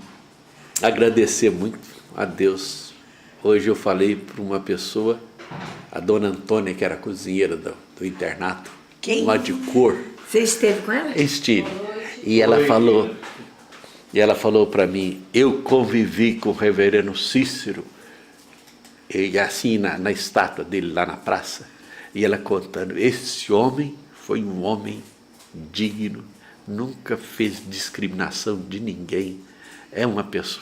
agradecer muito a Deus. Hoje eu falei para uma pessoa, a dona Antônia, que era cozinheira do internato, Quem? lá de Cor. Você esteve com ela? Estive. E ela falou para mim, eu convivi com o reverendo Cícero, e assim na estátua dele lá na praça, e ela contando, esse homem foi um homem digno, nunca fez discriminação de ninguém,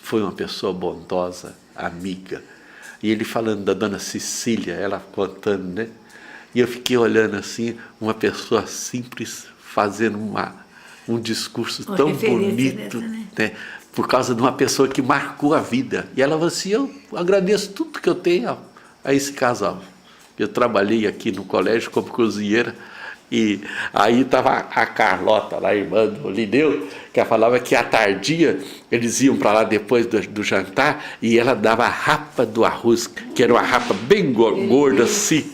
foi uma pessoa bondosa, amiga. E ele falando da dona Cecília, ela contando, né? E eu fiquei olhando assim, uma pessoa simples fazendo um discurso Uma tão referência bonito, dessa, né? Por causa de uma pessoa que marcou a vida. E ela falou assim, eu agradeço tudo que eu tenho a esse casal. Eu trabalhei aqui no colégio como cozinheira, e aí estava a Carlota, lá, a irmã do Lineu, que ela falava que à tardia eles iam para lá depois do jantar e ela dava a rapa do arroz, que era uma rapa bem gorda assim,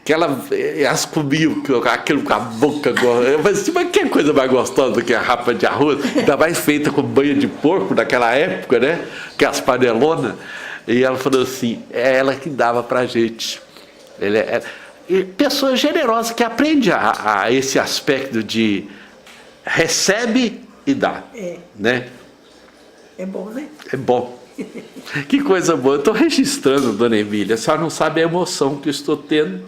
que elas comiam aquilo com a boca gorda. Eu falei assim, mas que coisa mais gostosa do que a rapa de arroz, ainda mais feita com banha de porco naquela época, né? Que as panelonas. E ela falou assim, é ela que dava para a gente. Pessoa generosa que aprende a esse aspecto de recebe e dá, né? É bom, né? É bom. Que coisa boa. Eu estou registrando, dona Emília. A senhora não sabe a emoção que eu estou tendo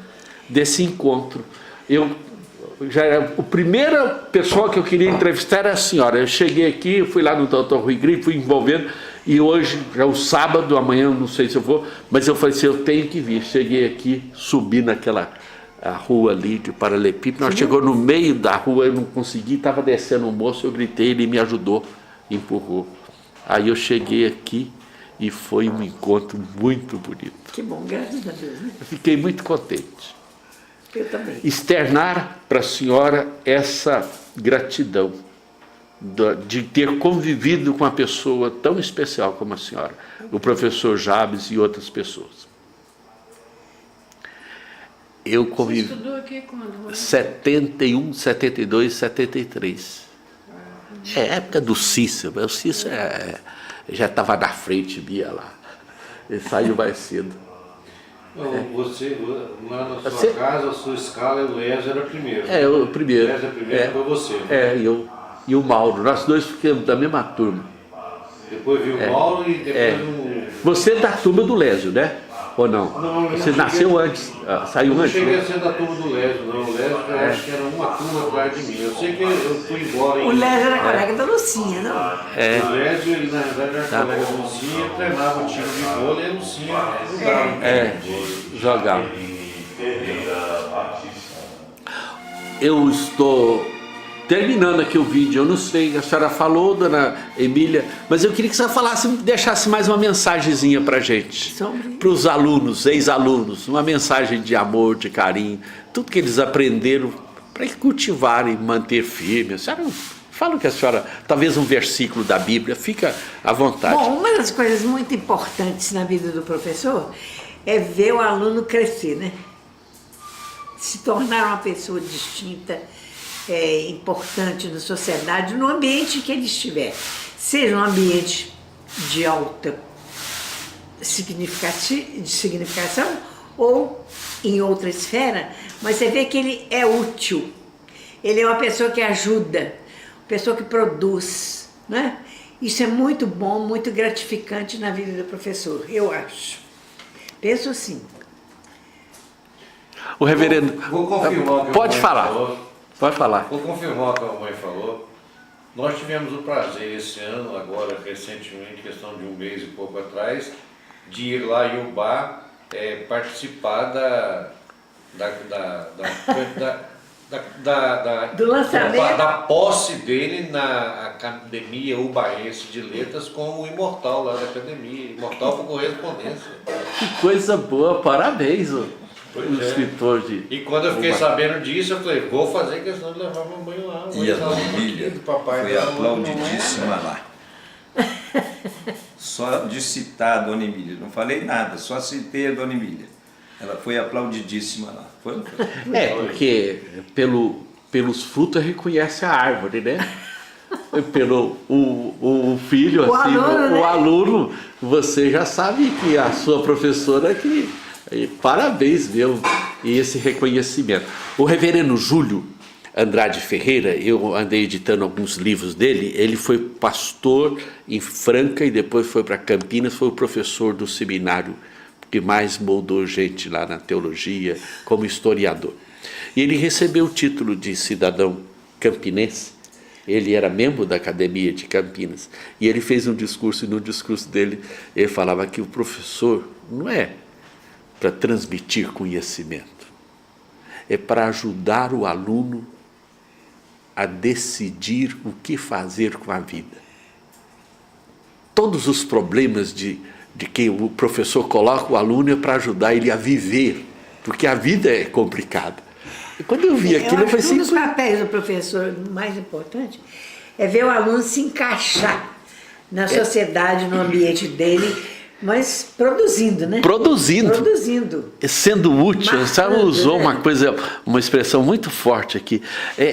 desse encontro. A primeira pessoa que eu queria entrevistar era a senhora. Eu cheguei aqui, fui lá no Dr. Rui Grip, fui envolvendo, e hoje, já é o sábado, amanhã não sei se eu vou, mas eu falei assim, eu tenho que vir. Cheguei aqui, subi naquela rua ali de Paralelepípedo, nós chegou no meio da rua, eu não consegui, estava descendo um moço, eu gritei, ele me ajudou, empurrou. Aí eu cheguei aqui e foi um encontro muito bonito. Que bom, graças a Deus, né? Eu fiquei muito contente. Eu também. Externar para a senhora essa gratidão de ter convivido com uma pessoa tão especial como a senhora, o professor Jabes e outras pessoas. Eu convivi. Você estudou aqui quando? 71, 72, 73. É a época do Cícero. O Cícero já estava na frente minha lá. Ele saiu mais cedo. Você, lá na sua casa, a sua escala, o Lésio era o primeiro. O primeiro. O Lésio primeiro foi você. Né? E o Mauro. Nós dois ficamos da mesma turma. Depois viu o Mauro e depois o... Você é da turma do Lésio, né? Ou não? Não, Você nasceu antes, saiu não antes? cheguei Né? a ser da turma do Lésio, não. O Lésio, eu acho que era uma turma atrás de mim. Eu sei que eu fui embora O Lésio era colega da Lucinha, não? O Lésio, ele na verdade era colega do Lucinha, ele treinava o time de vôlei e a Lucinha ajudava. Jogava. Eu estou terminando aqui o vídeo, eu não sei, a senhora falou, dona Emília, mas eu queria que você falasse, deixasse mais uma mensagenzinha pra gente, para os alunos, ex-alunos, uma mensagem de amor, de carinho, tudo que eles aprenderam para cultivarem, manter firme. A senhora fala o que a senhora, talvez um versículo da Bíblia, fica à vontade. Bom, uma das coisas muito importantes na vida do professor é ver o aluno crescer, né? Se tornar uma pessoa distinta, importante na sociedade, no ambiente que ele estiver. Seja um ambiente de alta significação ou em outra esfera, mas você vê que ele é útil. Ele é uma pessoa que ajuda, pessoa que produz, né? Isso é muito bom, muito gratificante na vida do professor, eu acho. Penso assim. O reverendo... Vou confirmar o que Pode a mãe falar. falou. Pode falar. Vou confirmar o que a mamãe falou. Nós tivemos o prazer esse ano, agora recentemente, questão de um mês e pouco atrás, de ir lá em Ubá participar do lançamento da posse dele na Academia Ubaense de Letras como imortal lá da academia, imortal por correspondência. Que coisa boa, parabéns, o escritor de... E quando eu fiquei sabendo disso, eu falei, vou fazer questão de levar mamãe lá. E a Dona Emília foi aplaudidíssima lá. Só de citar a Dona Emília, não falei nada, só citei a Dona Emília. Ela foi aplaudidíssima lá. Foi, não foi? Porque pelos frutos reconhece a árvore, né? Pelo o filho, o assim, aluno, né? O aluno, você já sabe que a sua professora que... Parabéns, meu, e esse reconhecimento. O reverendo Júlio Andrade Ferreira, eu andei editando alguns livros dele, ele foi pastor em Franca e depois foi para Campinas, foi o professor do seminário que mais moldou gente lá na teologia, como historiador. E ele recebeu o título de cidadão campinense, ele era membro da Academia de Campinas, e ele fez um discurso, e no discurso dele ele falava que o professor não é para transmitir conhecimento, é para ajudar o aluno a decidir o que fazer com a vida. Todos os problemas de que o professor coloca o aluno é para ajudar ele a viver, porque a vida é complicada. E quando eu vi aquilo, eu falei assim... Um dos papéis do professor mais importante é ver o aluno se encaixar na sociedade, no ambiente dele, mas produzindo, né? Produzindo. Sendo útil. Marcando, sabe, usou uma expressão muito forte aqui.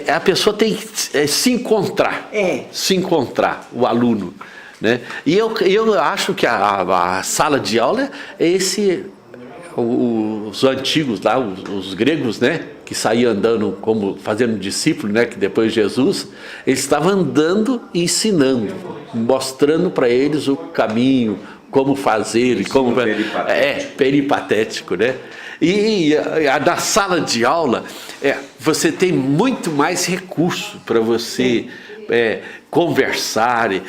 A pessoa tem que se encontrar. Se encontrar, o aluno. Né? E eu acho que a sala de aula é os antigos lá, os gregos, né? Que saíam andando como fazendo discípulo, né? Que depois de Jesus, eles estavam andando e ensinando, mostrando para eles o caminho, como fazer, e como peripatético, né? E na sala de aula você tem muito mais recurso para você conversar e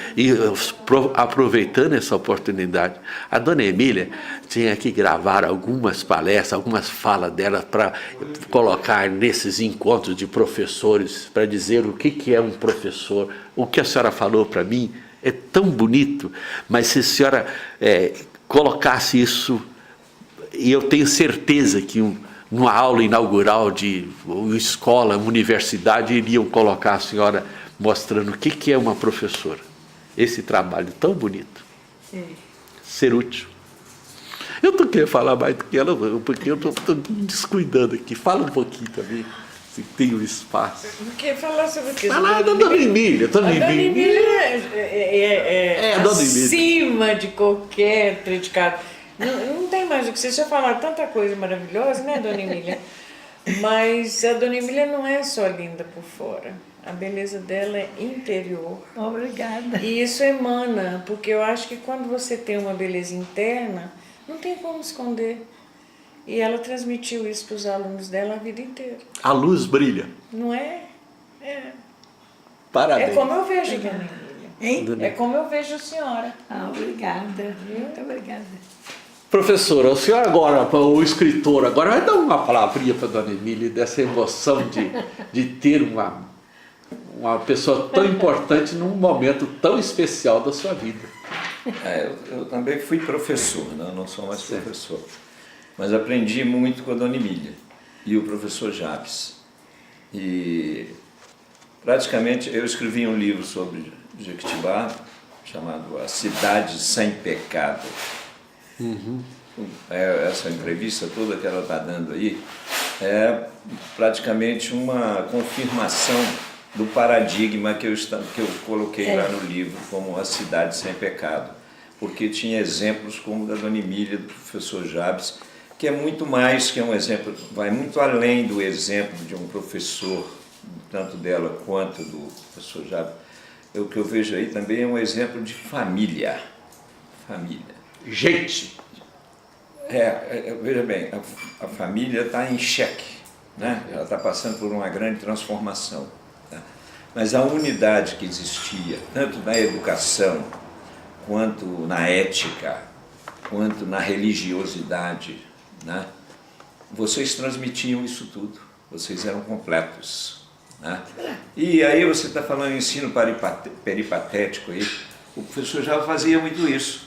aproveitando essa oportunidade. A Dona Emília tinha que gravar algumas palestras, algumas falas dela para colocar nesses encontros de professores, para dizer o que é um professor. O que a senhora falou para mim é tão bonito, mas se a senhora colocasse isso, e eu tenho certeza que numa aula inaugural de uma escola, uma universidade, iriam colocar a senhora mostrando o que é uma professora. Esse trabalho tão bonito. Ser útil. Eu não quero falar mais do que ela, porque eu estou descuidando aqui. Fala um pouquinho também, se tem um espaço. Quer falar sobre o quê? Fala da Dona Emília. Dona Emília é acima de qualquer predicado. Não tem mais o que você já falar tanta coisa maravilhosa, né, Dona Emília? Mas a Dona Emília não é só linda por fora. A beleza dela é interior. Obrigada. E isso emana, porque eu acho que quando você tem uma beleza interna, Não tem como esconder. E ela transmitiu isso para os alunos dela a vida inteira. A luz brilha. Não é? É Parabéns. como eu vejo, Dona Emília. Hein? É como eu vejo a senhora. Ah, obrigada. Muito obrigada. Professora, o senhor agora, o escritor, agora vai dar uma palavrinha para a Dona Emília dessa emoção de ter uma pessoa tão importante num momento tão especial da sua vida. Eu também fui professor, né? Não sou mais professor. Mas aprendi muito com a Dona Emília e o professor Jabes. E praticamente eu escrevi um livro sobre Jequitibá, chamado A Cidade Sem Pecado. Essa entrevista toda que ela está dando aí é praticamente uma confirmação do paradigma que eu coloquei lá no livro como A Cidade Sem Pecado, porque tinha exemplos como o da Dona Emília, do professor Jabes, que é muito mais que um exemplo, vai muito além do exemplo de um professor, tanto dela quanto do professor Jabes. O que eu vejo aí também é um exemplo de família. Família. Gente! Veja bem, a família está em xeque, né? Ela está passando por uma grande transformação. Tá? Mas a unidade que existia, tanto na educação, quanto na ética, quanto na religiosidade, né? Vocês transmitiam isso tudo, vocês eram completos. Né? E aí você está falando em ensino peripatético aí, o professor já fazia muito isso.